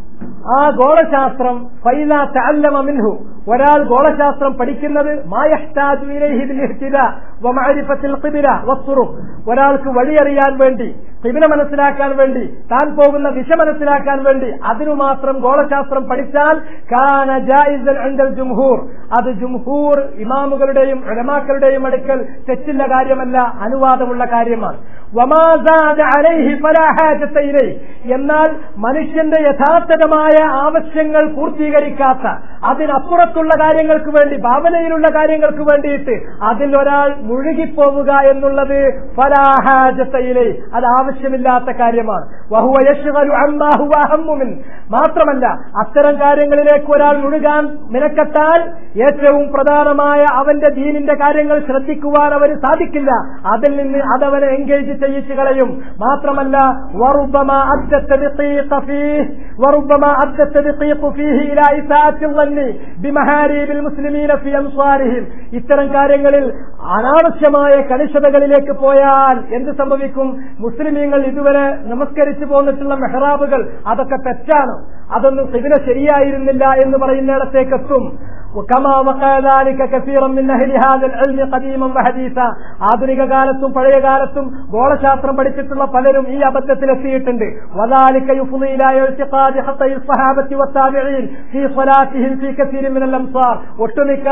ആ ഗോളശാസ്ത്രം ഫൈദാ തഅല്ലമ മിൻഹു, ഒരാൾ ഗോളശാസ്ത്രം പഠിക്കുന്നത് മാ യഹ്താജു ഇലൈഹി ബിൽ ഇഹ്തിദാ വ മഅരിഫത്തിൽ ഖിബ്ല വസ്സുറുഖ്, ഒരാൾക്ക് വഴിയറിയാൻ വേണ്ടി, ഖിബ്ല മനസ്സിലാക്കാൻ വേണ്ടി, താൻ പോകുന്ന ദിശ മനസ്സിലാക്കാൻ വേണ്ടി അതിനു മാത്രം ഗോളശാസ്ത്രം പഠിച്ചാൽ കാന ജായിസൻ ഇൻദൽ ജുംഹൂർ, അത് ജുംഹൂർ ഇമാമുകളുടെയും ഉലമാക്കളുടെയും അടുക്കൽ തെറ്റില്ല കാര്യമല്ല, അനുവാദമുള്ള കാര്യമാണ്. വമാ സാദ അലൈഹി ഫലാ ഹാജത ഇലൈഹി, എന്നാൽ മനുഷ്യന്റെ യഥാർത്ഥമായ ആവശ്യങ്ങൾ പൂർത്തീകരിക്കാത്ത അതിനപ്പുറത്തുള്ള കാര്യങ്ങൾക്ക് വേണ്ടി, ഭാവനയിലുള്ള കാര്യങ്ങൾക്ക് വേണ്ടിയിട്ട് അതിൽ ഒരാൾ മുഴുകിപ്പോവുക എന്നുള്ളത് ഫലാ ഹാജത ഇലൈഹി, അത് ആവശ്യമില്ലാത്ത കാര്യമാണ്. വഹുവ യശ്ഗലു അമ്മാ ഹുവ അഹമ്മു മിൻ, മാത്രമല്ല അത്തരം കാര്യങ്ങളിലേക്ക് ഒരാൾ മുഴുകാൻ മിനക്കെട്ടാൽ ഏറ്റവും പ്രധാനമായ അവന്റെ ദീനിന്റെ കാര്യങ്ങൾ ശ്രദ്ധിക്കുവാൻ അവന് സാധിക്കില്ല, അതിൽ നിന്ന് അതവനെ എൻഗേജ് ചെയ്യിച്ചു കളയും. മാത്രമല്ല വറുബ്ബമാ അദ്ദത്തദ്ഖീഖ ഫീഹി വറുബ്ബമാ അദ്ദത്തദ്ഖീഖ ഫീഹി ഇലാ ഇസാഅത്തി ളന്നി ബിമഹാരിബിൽ മുസ്ലിമീന ഫീ അംസാരിഹിം, ഇത്തരം കാര്യങ്ങളിൽ അനാവശ്യമായ കണിശതകളിലേക്ക് പോയാൽ എന്ത് സംഭവിക്കും? മുസ്ലിമീങ്ങൾ ഇതുവരെ നമസ്കരിച്ചു പോന്നിട്ടുള്ള മെഹ്റാബുകൾ അതൊക്കെ തെറ്റാണ്, അതൊന്നും ഖിബ്ല ശരിയായിരുന്നില്ല എന്ന് പറയുന്നിടത്തേക്ക് എത്തും. وكما وقع ذلك كثيرا من أهل هذا العلم قديما وحديثا, ആധുനിക കാലത്തും പഴയ കാലത്തും ഗോളശാസ്ത്രം പഠിച്ചിട്ടുള്ള പലരും ഈ അബദ്ധത്തിലെത്തിയിട്ടുണ്ട്. وذلك يفضي إلى اعتقاد خطأ الصحابة والتابعين في صلاتهم في كثير من الأمصار, ഒട്ടുമിക്ക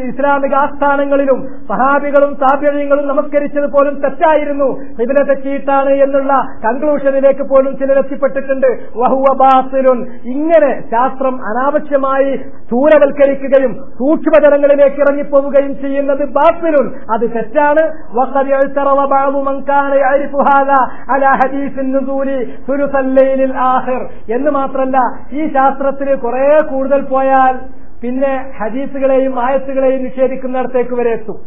ഇസ്ലാമിക ആസ്ഥാനങ്ങളിലും സഹാബികളും താബിഈങ്ങളും നമസ്കരിച്ചത് പോലും തെറ്റായിരുന്നു, ഖിബ്ല തെറ്റിയിട്ടാണ് എന്നുള്ള കൺക്ലൂഷനിലേക്ക് പോലും ചിലരെത്തിപ്പെട്ടിട്ടുണ്ട്. വഹുവ ബാത്തിലുൻ, ഇങ്ങനെ ശാസ്ത്രം അനാവശ്യമായി സ്ഥൂലവൽക്കരിക്കുകയും സൂക്ഷ്മതലങ്ങളിലേക്ക് ഇറങ്ങിപ്പോവുകയും ചെയ്യുന്നത് ബാത്തിലുൻ, അത് തെറ്റാണ്. വഖദ് ഇഅ്തറള ബഅദു മൻ കാന യഅരിഫു ഹാദാ അലാ ഹദീസിൻ നുസൂലി സുലുസൽ ലൈലിൽ ആഖിർ, എന്ന് മാത്രമല്ല ഈ ശാസ്ത്രത്തിൽ കുറെ കൂടുതൽ പോയാൽ പിന്നെ ഹദീസുകളെയും ആയത്തുകളെയും നിഷേധിക്കുന്നിടത്തേക്ക് വരെ എത്തും.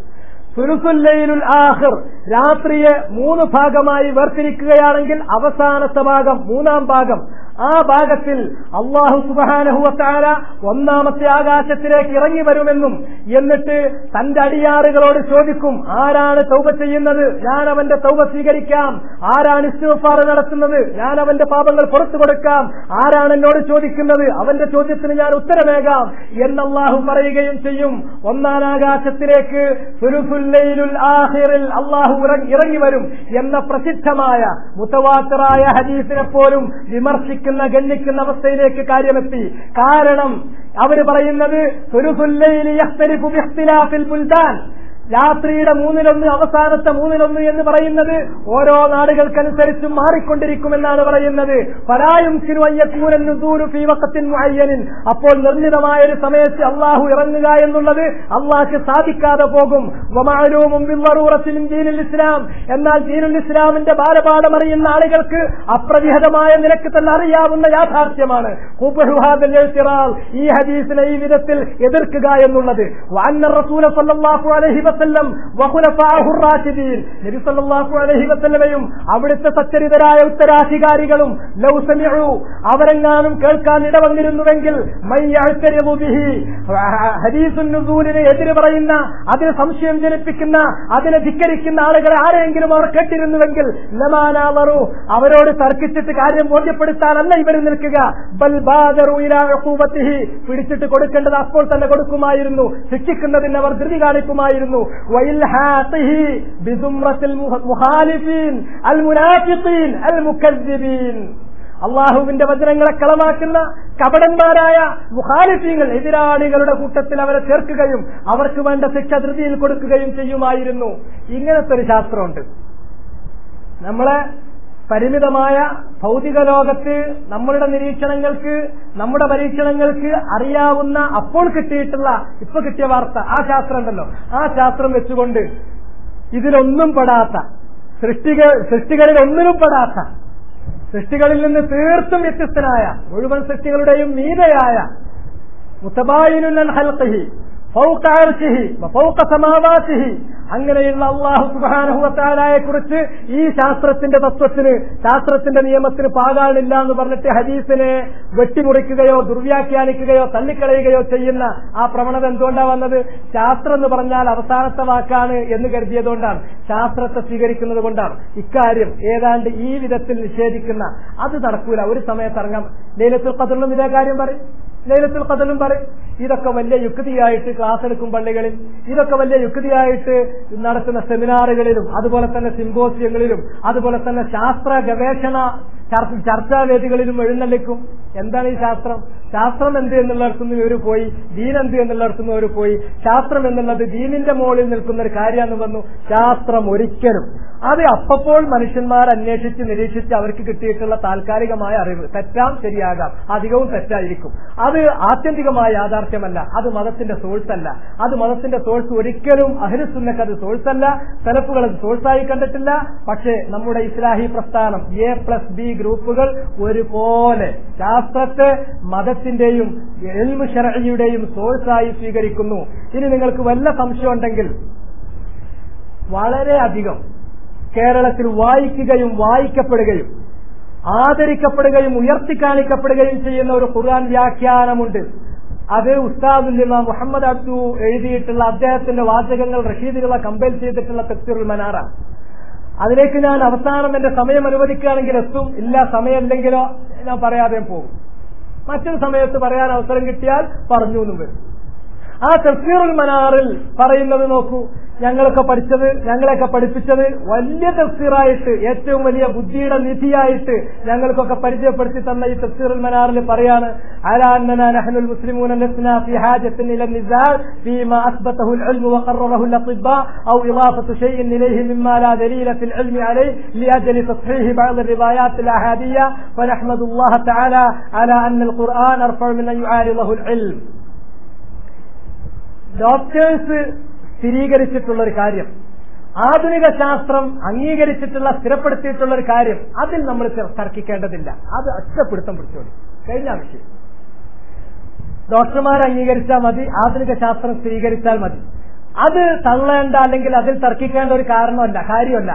സുലുസുൽ ലൈലുൽ ആഖിർ, രാത്രിയെ 3 ഭാഗമായി വേർതിരിക്കുകയാണെങ്കിൽ അവസാനത്തെ ഭാഗം, 3-ാം ഭാഗം, ആ ഭാഗത്തിൽ അല്ലാഹു സുബ്ഹാനഹു വ തആല 1-ാമത്തെ ആകാശത്തിലേക്ക് ഇറങ്ങി വരുമെന്നും എന്നിട്ട് തന്റെ അടിയാറുകളോട് ചോദിക്കും, ആരാണ് തൗബ ചെയ്യുന്നത്? ഞാൻ അവന്റെ തൗബ സ്വീകരിക്കാം. ആരാണ് ഇസ്തിഗ്ഫാർ നടത്തുന്നത്? ഞാൻ അവന്റെ പാപങ്ങൾ പുറത്തു കൊടുക്കാം. ആരാണ് എന്നോട് ചോദിക്കുന്നത്? അവന്റെ ചോദ്യത്തിന് ഞാൻ ഉത്തരമേകാം എന്ന് അല്ലാഹു പറയുകയും ചെയ്യും. 1-ാം ആകാശത്തിലേക്ക് സുലുസുൽ ലൈലുൽ ആഖിറിൽ അല്ലാഹു ഇറങ്ങി വരും എന്ന പ്രസിദ്ധമായ മുതവാത്തിറായ ഹദീസിനെ പോലും ഗണ്ണിക്കുന്ന അവസ്ഥയിലേക്ക് കാര്യമെത്തി. കാരണം അവര് പറയുന്നത് സുലുസുൽ ലൈലി യഖ്തലിഫു ബിഖ്തിലാഫിൽ ബുൽദാൻ, രാത്രിയുടെ 1/3 അവസാനത്തെ 1/3 എന്ന് പറയുന്നത് ഓരോ നാടുകൾക്കനുസരിച്ചും മാറിക്കൊണ്ടിരിക്കുമെന്നാണ് പറയുന്നത്. ഫലായും അപ്പോൾ നിർണിതമായ ഒരു സമയത്ത് അള്ളാഹു ഇറങ്ങുക എന്നുള്ളത് അള്ളാഹ്ക്ക് സാധിക്കാതെ പോകും. ഇസ്ലാം, എന്നാൽ ദീനുൽ ഇസ്ലാമിന്റെ ബാലപാഠം അറിയുന്ന ആളുകൾക്ക് അപ്രതിഹതമായ നിലക്ക് തന്നെ അറിയാവുന്ന യാഥാർത്ഥ്യമാണ് ഈ ഹദീസിനെ ഈ വിധത്തിൽ എതിർക്കുക എന്നുള്ളത്. റസൂൽ സല്ലല്ലാഹു അലൈഹി വസല്ലം വഖുലഫാഹു റാഷിദീൻ, നബി സല്ലല്ലാഹു അലൈഹി വസല്ലമയും അവിടുത്തെ സച്ചരിതരായ ഉത്തരാധികാരികളും ലൗ സമിഉ, അവരെങ്ങാനും കേൾക്കാൻ ഇടവന്നിരുന്നുവെങ്കിൽ മയ്യഅ്തരിദു ബിഹി, ഹദീസുൻ നുസൂലിനെ എതിര് പറയുന്ന, അതിന് സംശയം ജനിപ്പിക്കുന്ന, അതിനെ ധിക്കരിക്കുന്ന ആളുകളെ ആരെങ്കിലും അവർ കേട്ടിരുന്നുവെങ്കിൽ ലമാനാവറു, അവരോട് തർക്കിച്ചിട്ട് കാര്യം ബോധ്യപ്പെടുത്താനല്ല ഇവർ നിൽക്കുക, ബൽ ബാദറു ഇലാ ഉഖൂബത്തിഹി, പിടിച്ചിട്ട് കൊടുക്കേണ്ടത് അപ്പോൾ തന്നെ കൊടുക്കുമായിരുന്നു, ശിക്ഷിക്കുന്നതിന് അവർ ധൃതി കാണിക്കുമായിരുന്നു. വഇൽഹാഖിഹി ബിസുംറത്തിൽ മുഖാലിഫീൻ അൽ മുനാഫിഖീൻ അൽ മുകദ്ദിബീൻ, അള്ളാഹുവിന്റെ വചനങ്ങളെ കളവാക്കുന്ന കപടന്മാരായ മുഖാലിഫീങ്ങൾ, എതിരാളികളുടെ കൂട്ടത്തിൽ അവരെ ചേർക്കുകയും അവർക്ക് വേണ്ട ശിക്ഷ ധൃതിയിൽ കൊടുക്കുകയും ചെയ്യുമായിരുന്നു. ഇങ്ങനത്തെ ഒരു ശാസ്ത്രമുണ്ട്. നമ്മളെ പരിമിതമായ ഭൗതിക ലോകത്ത് നമ്മളുടെ നിരീക്ഷണങ്ങൾക്ക്, നമ്മുടെ പരീക്ഷണങ്ങൾക്ക് അറിയാവുന്ന അപ്പോൾ കിട്ടിയിട്ടുള്ള, ഇപ്പൊ കിട്ടിയ വാർത്ത, ആ ശാസ്ത്രം ഉണ്ടല്ലോ, ആ ശാസ്ത്രം വെച്ചുകൊണ്ട് ഇതിലൊന്നും പെടാത്ത സൃഷ്ടികളിൽ ഒന്നിനും പെടാത്ത, സൃഷ്ടികളിൽ നിന്ന് തീർത്തും വ്യത്യസ്തനായ, മുഴുവൻ സൃഷ്ടികളുടെയും മീതയായ, മുതബായിനുൻ അൻ ഖൽഖിഹി ഫൗക അർശിഹി വഫൗക സമാവാതിഹി, അങ്ങനെയുള്ള അല്ലാഹു സുബ്ഹാനഹു വ തആലയെ കുറിച്ച് ഈ ശാസ്ത്രത്തിന്റെ തത്വത്തിന്, ശാസ്ത്രത്തിന്റെ നിയമത്തിന് പാകാണില്ല എന്ന് പറഞ്ഞിട്ട് ഹദീസിനെ വെട്ടിമുറിക്കുകയോ ദുർവ്യാഖ്യാനിക്കുകയോ തള്ളിക്കളയുകയോ ചെയ്യുന്ന ആ പ്രവണത എന്തുകൊണ്ടാണ് വന്നത്? ശാസ്ത്രം എന്ന് പറഞ്ഞാൽ അവസാനത്തെ വാക്കാണ് എന്ന് കരുതിയതുകൊണ്ടാണ്, ശാസ്ത്രത്തെ സ്വീകരിക്കുന്നത് കൊണ്ടാണ്. ഇക്കാര്യം ഏതാണ്ട് ഈ വിധത്തിൽ നിഷേധിക്കുന്ന, അത് നടക്കൂല, ഒരു സമയത്ത് ഇറങ്ങാം. ലൈലത്തുൽ ഖദ്റിലും ഇതേ കാര്യം പറയും, ലൈലത്തുൽ ഖദ്റിലും പറയും. ഇതൊക്കെ വലിയ യുക്തിയായിട്ട് ക്ലാസ് എടുക്കും പള്ളികളിൽ, ഇതൊക്കെ വലിയ യുക്തിയായിട്ട് നടത്തുന്ന സെമിനാറുകളിലും അതുപോലെ തന്നെ സിംപോസിയങ്ങളിലും അതുപോലെ തന്നെ ശാസ്ത്ര ഗവേഷണ ചർച്ചാവേദികളിലും എഴുന്നള്ളിക്കും. എന്താണ് ഈ ശാസ്ത്രം? ശാസ്ത്രം എന്ത് എന്നുള്ളിടത്തുനിന്ന് ഇവർ പോയി, ദീൻ എന്ത് എന്നുള്ളിടത്തുനിന്ന് അവർ പോയി. ശാസ്ത്രം എന്നുള്ളത് ദീനിന്റെ മുകളിൽ നിൽക്കുന്ന ഒരു കാര്യമെന്ന് വന്നു. ശാസ്ത്രം ഒരിക്കലും അത് അപ്പപ്പോൾ മനുഷ്യന്മാർ അന്വേഷിച്ച് നിരീക്ഷിച്ച് അവർക്ക് കിട്ടിയിട്ടുള്ള താൽക്കാലികമായ അറിവ്, തെറ്റാം ശരിയാകാം, അധികവും തെറ്റായിരിക്കും. അത് ആത്യന്തികമായ യാഥാർത്ഥ്യമല്ല, അത് മതത്തിന്റെ സോഴ്സ് അല്ല. അത് മതത്തിന്റെ സോഴ്സ് ഒരിക്കലും അഹ്ലുസുന്നക്ക് അത് സോഴ്സ് അല്ല, സലഫുകൾ അത് സോഴ്സായി കണ്ടിട്ടില്ല. പക്ഷേ നമ്മുടെ ഇസ്ലാഹി പ്രസ്ഥാനം A+B ഗ്രൂപ്പുകൾ ഒരുപോലെ ശാസ്ത്രത്തെ മതത്തിന്റെയും ഇൽമു ശർഈയുടെയും സോഴ്സായി സ്വീകരിക്കുന്നു. ഇനി നിങ്ങൾക്ക് വല്ല സംശയം ഉണ്ടെങ്കിൽ, വളരെയധികം കേരളത്തിൽ വായിക്കുകയും വായിക്കപ്പെടുകയും ആദരിക്കപ്പെടുകയും ഉയർത്തിക്കാണിക്കപ്പെടുകയും ചെയ്യുന്ന ഒരു ഖുർആൻ വ്യാഖ്യാനമുണ്ട്. അത് ഉസ്താദുൽ ഇമാം മുഹമ്മദ് അബ്ദു എഴുതിയിട്ടുള്ള അദ്ദേഹത്തിന്റെ വാചകങ്ങൾ റഷീദുകളെ കമ്പൈൽ ചെയ്തിട്ടുള്ള തഫ്സീറുൽ മനാറാണ്. അതിലേക്ക് ഞാൻ അവസാനം എന്റെ സമയം അനുവദിക്കുകയാണെങ്കിൽ എത്തും, ഇല്ല സമയമില്ലെങ്കിലോ ഞാൻ പറയാതെ പോകും. മറ്റൊരു സമയത്ത് പറയാൻ അവസരം കിട്ടിയാൽ പറഞ്ഞു എന്നും വരും. ആ തഫ്സീറുൽ മനാറിൽ പറയുന്നത് നോക്കൂ, ഞങ്ങളൊക്കെ പഠിപ്പിച്ചത് വലിയ തഫ്സീറായിട്ട്, ഏറ്റവും വലിയ ബുദ്ധിയുടെ നിധിയായിട്ട് ഞങ്ങൾക്കൊക്കെ പരിചയപ്പെടുത്തി തന്ന ഈ തഫ്സീറുൽ മനാറിൽ പറയാണ്, അലാ അന്നനാ നഹ്നുൽ മുസ്ലിമൂന ലസ്നാ ഫീ ഹാജത്തിൻ ഇല നിസാ ഫീമാ അസ്ബതഹുൽ ഇൽമു വഖററഹുൽ അത്തിബ്ബാ ഔ ഇളാഫത്തു ശൈഇൻ ഇലൈഹി മിമ്മാ ലാ ദലീല ഫിൽ ഇൽമി അലൈഹി ലിഅജ്ലി തസ്ഹീഹി ബഅദ് റിവായാത്തിൽ അഹാദിയ്യ ഫനഹ്മദുല്ലാഹ തആല അലാ അന്നൽ ഖുർആൻ അർഫഉ മിൻ അൻ യുആരിദഹുൽ ഇൽം. ഡോക്ടേഴ്സ് സ്ഥിരീകരിച്ചിട്ടുള്ള ഒരു കാര്യം, ആധുനിക ശാസ്ത്രം അംഗീകരിച്ചിട്ടുള്ള സ്ഥിരപ്പെടുത്തിയിട്ടുള്ള ഒരു കാര്യം, അതിൽ നമ്മൾ തർക്കിക്കേണ്ടതില്ല. അത് ഒറ്റപ്പിടുത്തം പിടിച്ചോളി, കഴിഞ്ഞ വിഷയം. ഡോക്ടർമാർ അംഗീകരിച്ചാൽ മതി, ആധുനിക ശാസ്ത്രം സ്ഥിരീകരിച്ചാൽ മതി. അത് തള്ളേണ്ട അല്ലെങ്കിൽ അതിൽ തർക്കിക്കേണ്ട ഒരു കാര്യമല്ല.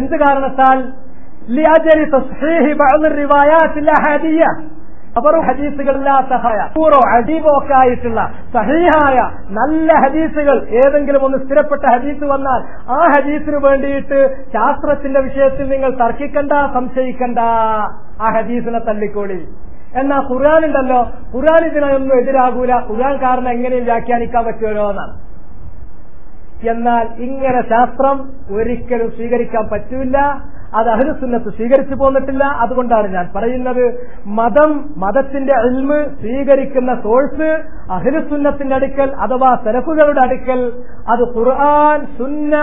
എന്ത് കാരണത്താൽ? ലിഅജ്ലി തസ്ഹീഹി ബഅദ് റിവായാത്തിൽ അഹാദിയ്യ, അവർ ഹദീസുകളില്ലാത്ത അജീബോ ഒക്കെ ആയിട്ടുള്ള സഹീഹായ നല്ല ഹദീസുകൾ, ഏതെങ്കിലും ഒന്ന് സ്ഥിരപ്പെട്ട ഹദീസ് വന്നാൽ ആ ഹദീസിന് വേണ്ടിയിട്ട് ശാസ്ത്രത്തിന്റെ വിഷയത്തിൽ നിങ്ങൾ തർക്കിക്കണ്ട, സംശയിക്കണ്ട, ആ ഹദീസിനെ തള്ളിക്കോളി. എന്നാൽ ഖുർആൻ ഉണ്ടല്ലോ, ഖുർആൻ ഇതിനൊന്നും എതിരാകൂല, ഖുർആൻ കാരണം എങ്ങനെയും വ്യാഖ്യാനിക്കാൻ പറ്റുമല്ലോ എന്നാണ്. എന്നാൽ ഇങ്ങനെ ശാസ്ത്രം ഒരിക്കലും സ്വീകരിക്കാൻ പറ്റില്ല, അത് അഹ്ലുസുന്നത്ത് സ്വീകരിച്ചു പോന്നിട്ടില്ല. അതുകൊണ്ടാണ് ഞാൻ പറയുന്നത്, മതത്തിന്റെ ഇൽമ് സ്വീകരിക്കുന്ന സോഴ്സ് അഹ്ലുസുന്നത്തിന്റെ അടുക്കൽ അഥവാ സലഫുകളുടെ അടുക്കൽ അത് ഖുർആൻ, സുന്ന,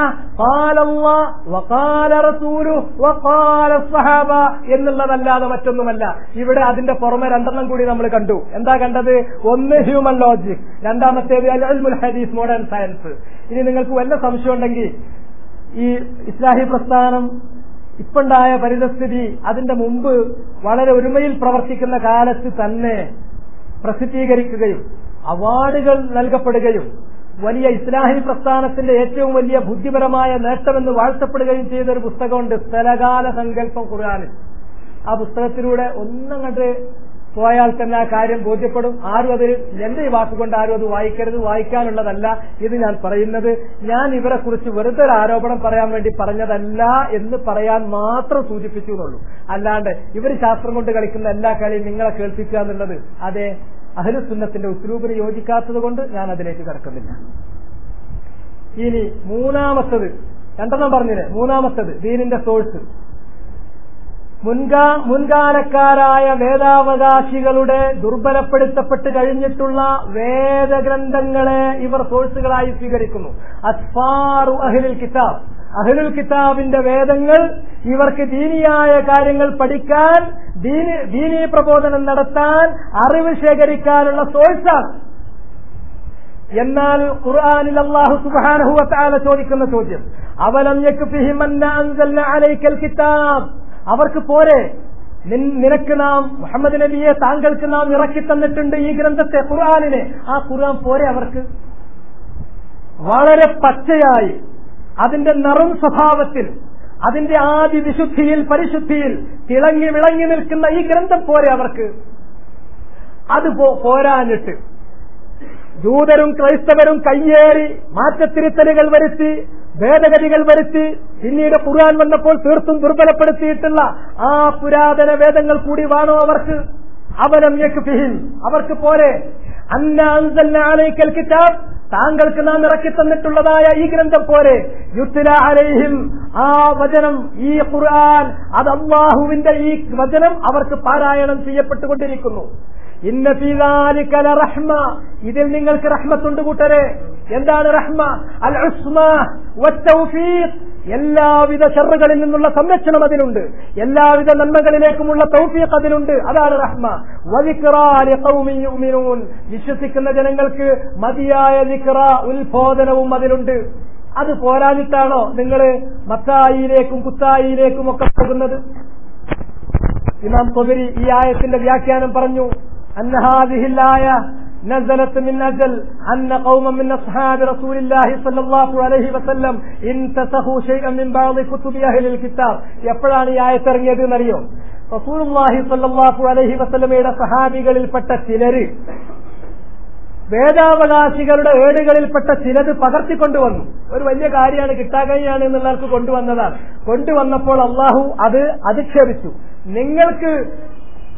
ഖാലല്ലാഹ് വഖാല റസൂലുഹു വഖാല സ്വഹാബ എന്നുള്ളതല്ലാതെ മറ്റൊന്നുമല്ല. ഇവിടെ അതിന്റെ പുറമെ രണ്ടെണ്ണം കൂടി നമ്മൾ കണ്ടു. എന്താ കണ്ടത്? ഒന്ന് ഹ്യൂമൻ ലോജിക്, രണ്ടാമത്തേത് അൽ ഇൽമുൽ ഹദീസ്, മോഡേൺ സയൻസ്. ഇനി നിങ്ങൾക്ക് വല്ല സംശയം ഉണ്ടെങ്കിൽ, ഈ ഇസ്ലാഹി പ്രസ്ഥാനം ഇപ്പുണ്ടായ പരിതസ്ഥിതി അതിന്റെ മുമ്പ് വളരെ ഒരുമയിൽ പ്രവർത്തിക്കുന്ന കാലത്ത് തന്നെ പ്രസിദ്ധീകരിക്കുകയും അവാർഡുകൾ നൽകപ്പെടുകയും വലിയ ഇസ്ലാഹി പ്രസ്ഥാനത്തിന്റെ ഏറ്റവും വലിയ ബുദ്ധിപരമായ നേട്ടമെന്ന് വാഴ്ത്തപ്പെടുകയും ചെയ്ത ഒരു പുസ്തകമുണ്ട്, സ്ഥലകാല സങ്കല്പം ഖുർആനിൽ. ആ പുസ്തകത്തിലൂടെ ഒന്നും കണ്ട് പോയാൽ തന്നെ ആ കാര്യം ബോധ്യപ്പെടും. ആരും അതിൽ എന്റെ ഈ വാക്കുകൊണ്ട് ആരും അത് വായിക്കരുത്, വായിക്കാനുള്ളതല്ല ഇത് ഞാൻ പറയുന്നത്. ഞാൻ ഇവരെ കുറിച്ച് വെറുതെ ഒരു ആരോപണം പറയാൻ വേണ്ടി പറഞ്ഞതല്ല എന്ന് പറയാൻ മാത്രം സൂചിപ്പിച്ചു എന്നുള്ളൂ. അല്ലാണ്ട് ഇവർ ശാസ്ത്രം കൊണ്ട് കളിക്കുന്ന എല്ലാ കളിയും നിങ്ങളെ കേൾപ്പിക്കുക എന്നുള്ളത് അതെ അഹ്ലുസുന്നത്തിന്റെ ഉസ്ലൂബിന് യോജിക്കാത്തത് കൊണ്ട് ഞാൻ അതിലേക്ക് കടക്കുന്നില്ല. ഇനി മൂന്നാമത്തത്, രണ്ടെണ്ണം പറഞ്ഞില്ലേ, മൂന്നാമത്തത് ദീനിന്റെ സോഴ്സ്. മുൻകാലക്കാരായ വേദാവകാശികളുടെ ദുർബലപ്പെടുത്തപ്പെട്ട് കഴിഞ്ഞിട്ടുള്ള വേദഗ്രന്ഥങ്ങളെ ഇവർ സോഴ്സുകളായി സ്വീകരിക്കുന്നു. അസ്ഫാറു അഹ്ലുൽ കിതാബ്, അഹ്ലുൽ കിതാബിന്റെ വേദങ്ങൾ ഇവർക്ക് ദീനിയായ കാര്യങ്ങൾ പഠിക്കാൻ, ദീനീ പ്രബോധനം നടത്താൻ, അറിവ് ശേഖരിക്കാനുള്ള സോഴ്സാണ്. എന്നാൽ ഖുർആനിൽ അല്ലാഹു സുബ്ഹാനഹു വ തആല ചോദിക്കുന്ന ചോദ്യം, അവലം യക്ഫിഹിം അന്ന അൻസൽന അലൈക്കൽ കിതാബ്, അവർക്ക് പോരെ നിനക്ക് നാം മുഹമ്മദ് നബിയെ താങ്കൾക്ക് നാം ഇറക്കി തന്നിട്ടുണ്ട് ഈ ഗ്രന്ഥത്തെ, ഖുർആനിനെ, ആ ഖുർആൻ പോരെ അവർക്ക്? വളരെ പച്ചയായി അതിന്റെ നറും സ്വഭാവത്തിൽ, അതിന്റെ ആദി വിശുദ്ധിയിൽ പരിശുദ്ധിയിൽ തിളങ്ങി വിളങ്ങി നിൽക്കുന്ന ഈ ഗ്രന്ഥം പോരെ അവർക്ക്? അത് പോരാഞ്ഞിട്ട് ജൂതരും ക്രൈസ്തവരും കയ്യേറി മാറ്റത്തിരുത്തലുകൾ വരുത്തി, ഭേദഗതികൾ വരുത്തി, പിന്നീട് ഖുർആൻ വന്നപ്പോൾ തീർത്തും ദുർബലപ്പെടുത്തിയിട്ടുള്ള ആ പുരാതന വേദങ്ങൾ കൂടി വേണോ അവർക്ക്? അവലം യക്ഫിഹിം, അവർക്ക് പോരെ? അന്ന അൻസൽന അലൈക്കൽ കിതാബ്, താങ്കൾക്ക് നാം ഇറക്കി തന്നിട്ടുള്ളതായ ഈ ഗ്രന്ഥം പോരെ? യുത്ല അലൈഹിം, ആ വചനം, ഈ ഖുർആൻ, അത് അല്ലാഹുവിന്റെ ഈ വചനം അവർക്ക് പാരായണം ചെയ്യപ്പെട്ടുകൊണ്ടിരിക്കുന്നു. ഇന്ന ഫീ ദാലിക ലറഹ്മ, ഇതിൽ നിങ്ങൾക്ക് റഹ്മത്തുണ്ട് കൂട്ടരെ. എന്താണ് റഹ്മ? അൽ ഉസ്മ വത്തൗഫീഖ്, എല്ലാവിധ ശർറുകളിൽ നിന്നുള്ള സംരക്ഷണം അതിലുണ്ട്, എല്ലാവിധ നന്മകളിലേക്കുമുള്ള തൗഫീഖ് അതിലുണ്ട്. അതാണ് റഹ്മ. വദിക്റാ ലിഖൗമി യുഅ്മിനൂൻ, വിശ്വസിക്കുന്ന ജനങ്ങൾക്ക് മതിയായ ദിക്റ, ഉത്ബോധനവും അതിലുണ്ട്. അത് പോരാഞ്ഞിട്ടാണോ നിങ്ങൾ മത്തായിയിലേക്കും കുത്തായിയിലേക്കും ഒക്കെ പോകുന്നത്? ഇമാം ത്വബരി ഈ ആയത്തിന്റെ വ്യാഖ്യാനം പറഞ്ഞു, അന്ന ഹാദിഹിൽ ആയ نزلت من أجل أن قوما من أصحاب رسول الله صلى الله عليه وسلم انتسخوا شيئا من بعض كتب أهل الكتاب. എപ്പോഴാണ് ഈ ആയത്ത് ഇറങ്ങിയത് എന്നറിയോ? റസൂലുള്ളാഹി സ്വല്ലല്ലാഹു അലൈഹി വസല്ലമയുടെ സഹാബികളിൽപ്പെട്ട ചിലര് വേദാവകാശികളുടെ ഏടുകളിൽപ്പെട്ട ചിലത് പകർത്തിക്കൊണ്ടുവന്നു. ഒരു വലിയ കാര്യമാണ്, കിട്ടാകയാണ് എന്നുള്ളവർക്ക് കൊണ്ടുവന്നതാണ്. കൊണ്ടുവന്നപ്പോൾ അള്ളാഹു അത് അധിക്ഷേപിച്ചു. നിങ്ങൾക്ക്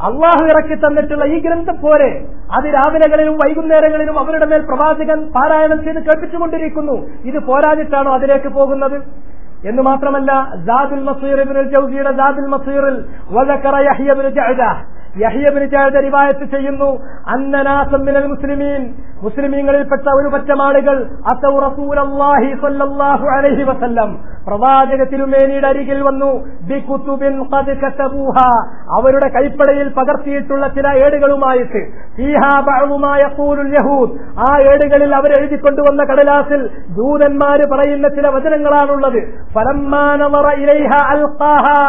അള്ളാഹു ഇറക്കി തന്നിട്ടുള്ള ഈ ഗ്രന്ഥം പോരെ? അത് രാവിലെകളിലും വൈകുന്നേരങ്ങളിലും അവരുടെ മേൽ പ്രവാചകൻ പാരായണം ചെയ്ത് കേൾപ്പിച്ചുകൊണ്ടിരിക്കുന്നു. ഇത് പോരാഞ്ഞിട്ടാണോ അതിലേക്ക് പോകുന്നത്? എന്ന് മാത്രമല്ല, സാദുൽ മസീർ ഇബ്നുൽ ജൗസിയുടെ സാദുൽ മസീറിൽ വദക്കറ യഹ്യ ഇബ്നു ജഅദ, യഹ്യ ഇബ്നു ജഅദ റിവായത്ത് ചെയ്യുന്നു, അന്നനാസം മിനൽ മുസ്ലിമീൻ, മുസ്ലിമീങ്ങളിൽപ്പെട്ട ഒരു പറ്റം ആളുകൾ അത്തൗ റസൂലുള്ളാഹി സ്വല്ലല്ലാഹു അലൈഹി വസല്ലം, പ്രവാചക തിരുമേനിയുടെ അരികിൽ വന്നു, ബികുതുബിൻ ഖദ് കതബൂഹ, അവരുടെ കൈപ്പടയിൽ പകർത്തിയിട്ടുള്ള ചില ഏടുകളുമായിട്ട്, ഫീഹാ ബഅദു മാ യഖൂലുൽ യഹൂദ്, ആ ഏടുകളിൽ അവർ എഴുതിക്കൊണ്ടുവന്ന കടലാസിൽ ജൂതന്മാര് പറയുന്ന ചില വചനങ്ങളാണുള്ളത്. ഫലമ്മാ നളറ ഇലൈഹാ അൽഖാഹാ,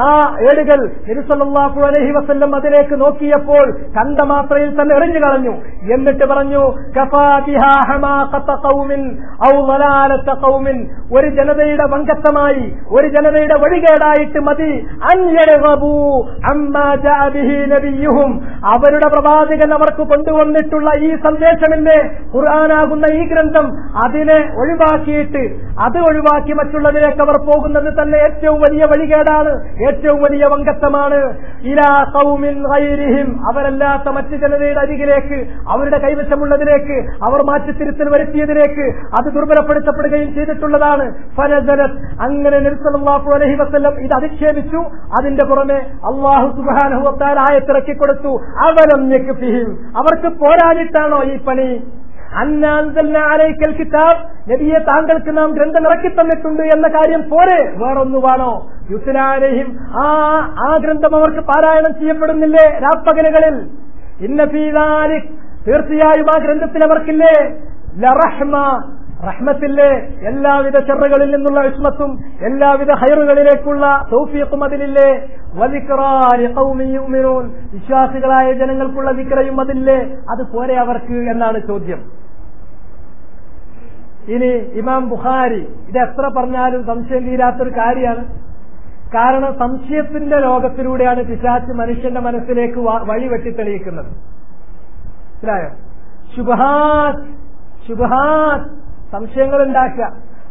ആ ഏടുകൾ നബി സല്ലല്ലാഹു അലൈഹി വസല്ലം അതിലേക്ക് നോക്കിയപ്പോൾ കണ്ട മാത്രയിൽ തന്നെ എറിഞ്ഞു കളഞ്ഞു. എന്നിട്ട് പറഞ്ഞു, കഫാ ബിഹാ ഹമാഖത ഖൗമിൻ ഔ ളലാലത ഖൗമിൻ, ഒരു ജനതയുടെ വങ്കത്തമായി, ഒരു ജനതയുടെ വഴികേടായിട്ട് മതി, അൻ യർഗബൂ അമ്മാ ജാഅ ബിഹി നബിയുഹും, അവരുടെ പ്രവാചകൻ അവർക്ക് കൊണ്ടുവന്നിട്ടുള്ള ഈ സന്ദേശമില്ലേ, ഖുർആനാകുന്ന ഈ ഗ്രന്ഥം, അതിനെ ഒഴിവാക്കിയിട്ട് അത് ഒഴിവാക്കി മറ്റുള്ളതിലേക്ക് അവർ പോകുന്നത് തന്നെ ഏറ്റവും വലിയ വഴികേടാണ്, ഏറ്റവും വലിയ വങ്കത്തമാണ്. ഇലാ ഖൗമിൻ ഗൈരിഹിം, അവരല്ലാത്ത മറ്റു ജനതയുടെ അരികിലേക്ക്, അവരുടെ കൈവശമുള്ളതിലേക്ക് അവർ മാറ്റിത്തിരുത്തൽ വരുത്തിയതിലേക്ക് അത് ദുർബലപ്പെടുത്തപ്പെടുകയും ചെയ്തിട്ടുള്ളതാണ്. ഫനസലത്, അങ്ങനെ നബി സല്ലല്ലാഹു അലൈഹി വസല്ലം ഇത് അധിക്ഷേപിച്ചു. അതിന്റെ പുറമെ അല്ലാഹു സുബ്ഹാനഹു വ തആല ആയത്തിറക്കി കൊടുത്തു, അവലം യക്ഫിഹിം, അവർക്ക് പോരാഞ്ഞിട്ടാണോ ഈ പണി? അന്ന അൻസൽന അലൈക്കൽ കിതാബ്, നബിയെ താങ്കൾക്ക് നാം ഗ്രന്ഥം ഇറക്കി തന്നിട്ടുണ്ട് എന്ന കാര്യം പോരെ? വേറൊന്നുവാണോ? യുത്ല അലൈഹിം, ആ ഗ്രന്ഥം അവർക്ക് പാരായണം ചെയ്യപ്പെടുന്നില്ലേ രാപ്പകലുകളിൽ? ഇന്ന ഫീ ദാലിക്, തീർച്ചയായും ആ ഗ്രന്ഥത്തിൽ അവർക്കില്ലേ ലറഹ്മ, റഹ്മത്തില്ലേ, എല്ലാവിധ ശർറുകളിൽ നിന്നുള്ള ഇസ്മത്തും എല്ലാവിധ ഹൈറുകളിലേക്കുള്ള തൗഫീഖും അതിലില്ലേ? വദിക്റാ ലിഖൗമി യുഅ്മിനൂൻ, വിശ്വാസികളായ ജനങ്ങൾക്കുള്ള ദിക്റയും അതില്ലേ? അത് പോരെ അവർക്ക് എന്നാണ് ചോദ്യം. ഇനി ഇമാം ബുഖാരി, ഇത് എത്ര പറഞ്ഞാലും സംശയം തീരാത്തൊരു കാര്യമാണ്. കാരണം സംശയത്തിന്റെ ലോകത്തിലൂടെയാണ് പിശാച് മനുഷ്യന്റെ മനസ്സിലേക്ക് വഴി വെട്ടിത്തെളിയിക്കുന്നത്. മനസ്സിലായോ? ശുബ്ഹാത്ത് സംശയങ്ങൾ ഉണ്ടാക്കുക.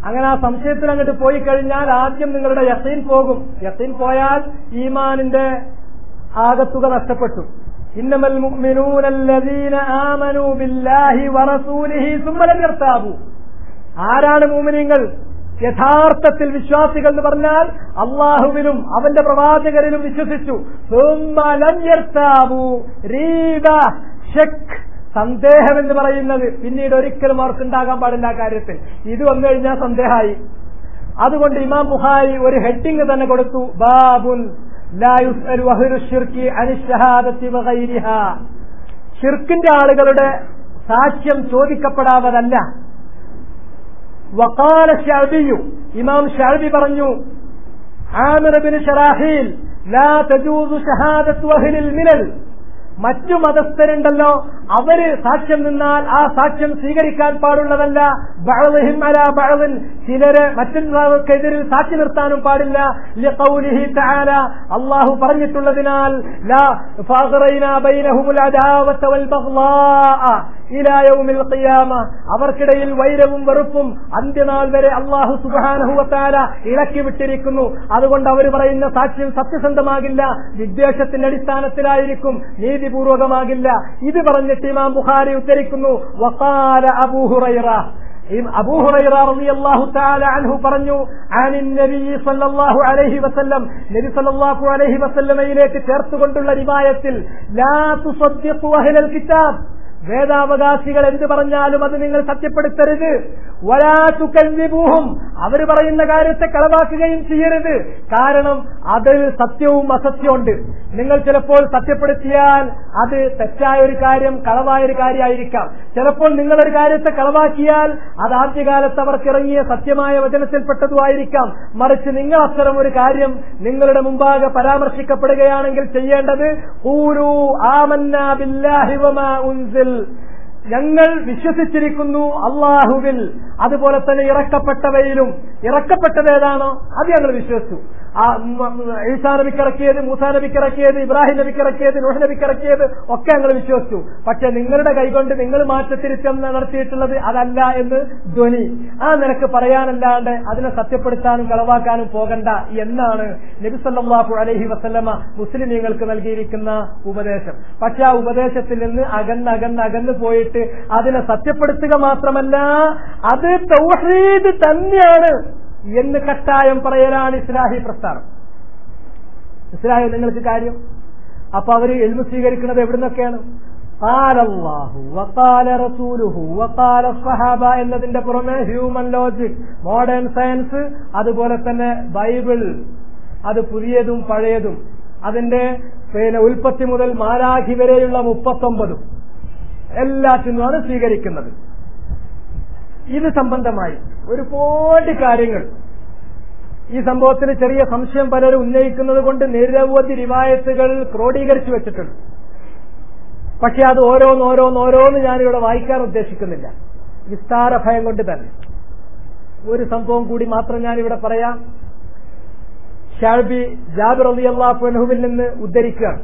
അങ്ങനെ ആ സംശയത്തിൽ അങ്ങോട്ട് പോയി കഴിഞ്ഞാൽ ആദ്യം നിങ്ങളുടെ യഖീൻ പോകും. യഖീൻ പോയാൽ ഈമാനിന്റെ ആകത്തുക നഷ്ടപ്പെട്ടു. ഇന്നമൽ മുഅ്മിനൂന അല്ലദീന ആമനൂ ബില്ലാഹി വറസൂലിഹി സുമ്മ ലം യർതാബു. ആരാണ് മുഅ്മിനീങ്ങൾ? യഥാർത്ഥത്തിൽ വിശ്വാസികൾ എന്ന് പറഞ്ഞാൽ അള്ളാഹുവിലും അവന്റെ പ്രവാചകരിലും വിശ്വസിച്ചു. സുമ്മ ലം യർതാബു, റീബ, ശക്ക്, സന്ദേഹം എന്ന് പറയുന്നത് പിന്നീട് ഒരിക്കലും അവർക്കുണ്ടാകാൻ പാടില്ല ആ കാര്യത്തിൽ. ഇത് വന്നു കഴിഞ്ഞാൽ സന്ദേഹമായി. അതുകൊണ്ട് ഇമാം ബുഖാരി ഒരു ഹെഡിങ് തന്നെ കൊടുത്തു, ബാബുൻ ലാ യുസ്അലു അഹ്ലു ശിർക്കി അനി ശഹാദത്തി വഗൈരിഹാ. ശിർക്കിന്റെ ആളുകളുടെ സാക്ഷ്യം ചോദിക്കപ്പെടാവതല്ല. വഖാല ശഅബിയു, ഇമാം ശഅബി പറഞ്ഞു, ആമിർ ഇബ്നു ശറാഹീൽ ലാ തജൂസു ശഹാദത്തു അഹ്ലിൽ മിനൽ. മറ്റു മതസ്ഥരുണ്ടല്ലോ, അവര് സാക്ഷ്യം നിന്നാൽ ആ സാക്ഷ്യം സ്വീകരിക്കാൻ പാടുള്ളതല്ല. ബഅ്ദുഹും അലാ ബഅ്ദിൻ, ചിലര് മറ്റുള്ളവർക്കെതിരിൽ സാക്ഷി നിർത്താനും പാടില്ല. ലിഖൗലിഹി തആല, അല്ലാഹു പറഞ്ഞിട്ടുള്ളതിനാൽ, ലാ ഫഅഗ്റൈനാ ബൈനഹുമുൽ അദാവത വൽ ബഗ്ളാഅ ഇലാ യൗമിൽ ഖിയാമ. അവർക്കിടയിൽ വൈരവും വെറുപ്പും അന്ത്യനാൾ വരെ അല്ലാഹു സുബ്ഹാനഹു വ തആല ഇളക്കി വിട്ടിരിക്കുന്നു. അതുകൊണ്ട് അവർ പറയുന്ന സാക്ഷ്യം സത്യസന്ധമാകില്ല, വിദ്വേഷത്തിന്റെ അടിസ്ഥാനത്തിലായിരിക്കും, നീതിപൂർവകമാകില്ല. ഇത് പറഞ്ഞിട്ട് ഇമാം ബുഖാരി ഉദ്ധരിക്കുന്നു, വഖാല അബൂ ഹുറൈറ, അബൂ ഹുറൈറ റളിയല്ലാഹു തആല അൻഹു പറഞ്ഞു, അനിൻ നബി സല്ലല്ലാഹു അലൈഹി വസല്ലം, നബി സല്ലല്ലാഹു അലൈഹി വസല്ലമയിലേക്ക് ചേർത്തുകൊണ്ടുള്ള റിവായത്തിൽ, ലാ തുസദ്ദിഖു അഹ്ലൽ കിതാബ്, വേദാവകാശികൾ എന്ത് പറഞ്ഞാലും അത് നിങ്ങൾ സത്യപ്പെടുത്തരുത്. വലാ തുകല്ലിബൂഹും, അവർ പറയുന്ന കാര്യത്തെ കളവാക്കുകയും ചെയ്യരുത്. കാരണം അതിൽ സത്യവും അസത്യമുണ്ട്. നിങ്ങൾ ചിലപ്പോൾ സത്യപ്പെടുത്തിയാൽ അത് തെറ്റായ ഒരു കാര്യം, കളവായ ഒരു കാര്യമായിരിക്കാം. ചിലപ്പോൾ നിങ്ങളൊരു കാര്യത്തെ കളവാക്കിയാൽ അത് ആദ്യകാലത്ത് അവർക്ക് ഇറങ്ങിയ സത്യമായ വചനത്തിൽപ്പെട്ടതുമായിരിക്കാം. മറിച്ച് നിങ്ങൾ അത്തരം ഒരു കാര്യം നിങ്ങളുടെ മുമ്പാകെ പരാമർശിക്കപ്പെടുകയാണെങ്കിൽ ചെയ്യേണ്ടത്, ഖൂലൂ ആമന്നാ ബില്ലാഹി വമാ ഉൻസിൽ, ഞങ്ങൾ വിശ്വസിച്ചിരിക്കുന്നു അള്ളാഹുവിൽ, അതുപോലെ തന്നെ ഇറക്കപ്പെട്ടവയിലും. ഇറക്കപ്പെട്ടത് ഏതാണോ അത് ഞങ്ങൾ വിശ്വസിച്ചു. ഈസാ നബിക്കിറക്കിയത്, മൂസാ നബിക്കിറക്കിയത്, ഇബ്രാഹിം നബിക്കിറക്കിയത്, നൂഹ് നബിക്കിറക്കിയത് ഒക്കെ ഞങ്ങൾ വിശ്വസിച്ചു. പക്ഷെ നിങ്ങളുടെ കൈകൊണ്ട് നിങ്ങൾ മാറ്റത്തിരുത്തം നടത്തിയിട്ടുള്ളത് അതല്ല എന്ന് ധ്വനി. ആ നിനക്ക് പറയാനല്ലാണ്ട് അതിനെ സത്യപ്പെടുത്താനും കളവാക്കാനും പോകണ്ട എന്നാണ് നബി സല്ലല്ലാഹു അലൈഹി വസല്ലമ മുസ്ലിമീങ്ങൾക്ക് നൽകിയിരിക്കുന്ന ഉപദേശം. പക്ഷെ ആ ഉപദേശത്തിൽ നിന്ന് അകന്ന് പോയിട്ട് അതിനെ സത്യപ്പെടുത്തുക മാത്രമല്ല അത് തൗഹീദ് തന്നെയാണ് എന്ന് കട്ടായം പറയലാണ് ഇസ്ലാഹി പ്രസ്ഥാനം. ഇസ്ലാഹി നിങ്ങൾക്ക് കാര്യം. അപ്പൊ അവര് ഇൽമു സ്വീകരിക്കുന്നത് എവിടുന്നൊക്കെയാണ്? ഖാല അല്ലാഹു വഖാല റസൂലുഹു വഖാല സ്വഹാബ എന്നതിന്റെ പുറമെ ഹ്യൂമൻ ലോജിക്, മോഡേൺ സയൻസ്, അതുപോലെ തന്നെ ബൈബിൾ, അത് പുതിയതും പഴയതും, അതിന്റെ ഉൽപ്പത്തി മുതൽ മാലാഖി വരെയുള്ള 39 എല്ലാറ്റിനുമാണ് സ്വീകരിക്കുന്നത്. ഇത് സംബന്ധമായി ഒരുപാട് കാര്യങ്ങൾ ഈ സംഭവത്തിൽ ചെറിയ സംശയം പലരും ഉന്നയിക്കുന്നത് കൊണ്ട് നിരവധി റിവായത്തുകൾ ക്രോഡീകരിച്ചു വെച്ചിട്ടുണ്ട്. പക്ഷെ അത് ഓരോന്ന് ഞാനിവിടെ വായിക്കാൻ ഉദ്ദേശിക്കുന്നില്ല, വിസ്താര ഭയം കൊണ്ട് തന്നെ. ഒരു സംഭവം കൂടി മാത്രം ഞാനിവിടെ പറയാം. ശഅബി ജാബിർ റളിയല്ലാഹു അൻഹുവിൽ നിന്ന് ഉദ്ധരിക്കുകയാണ്.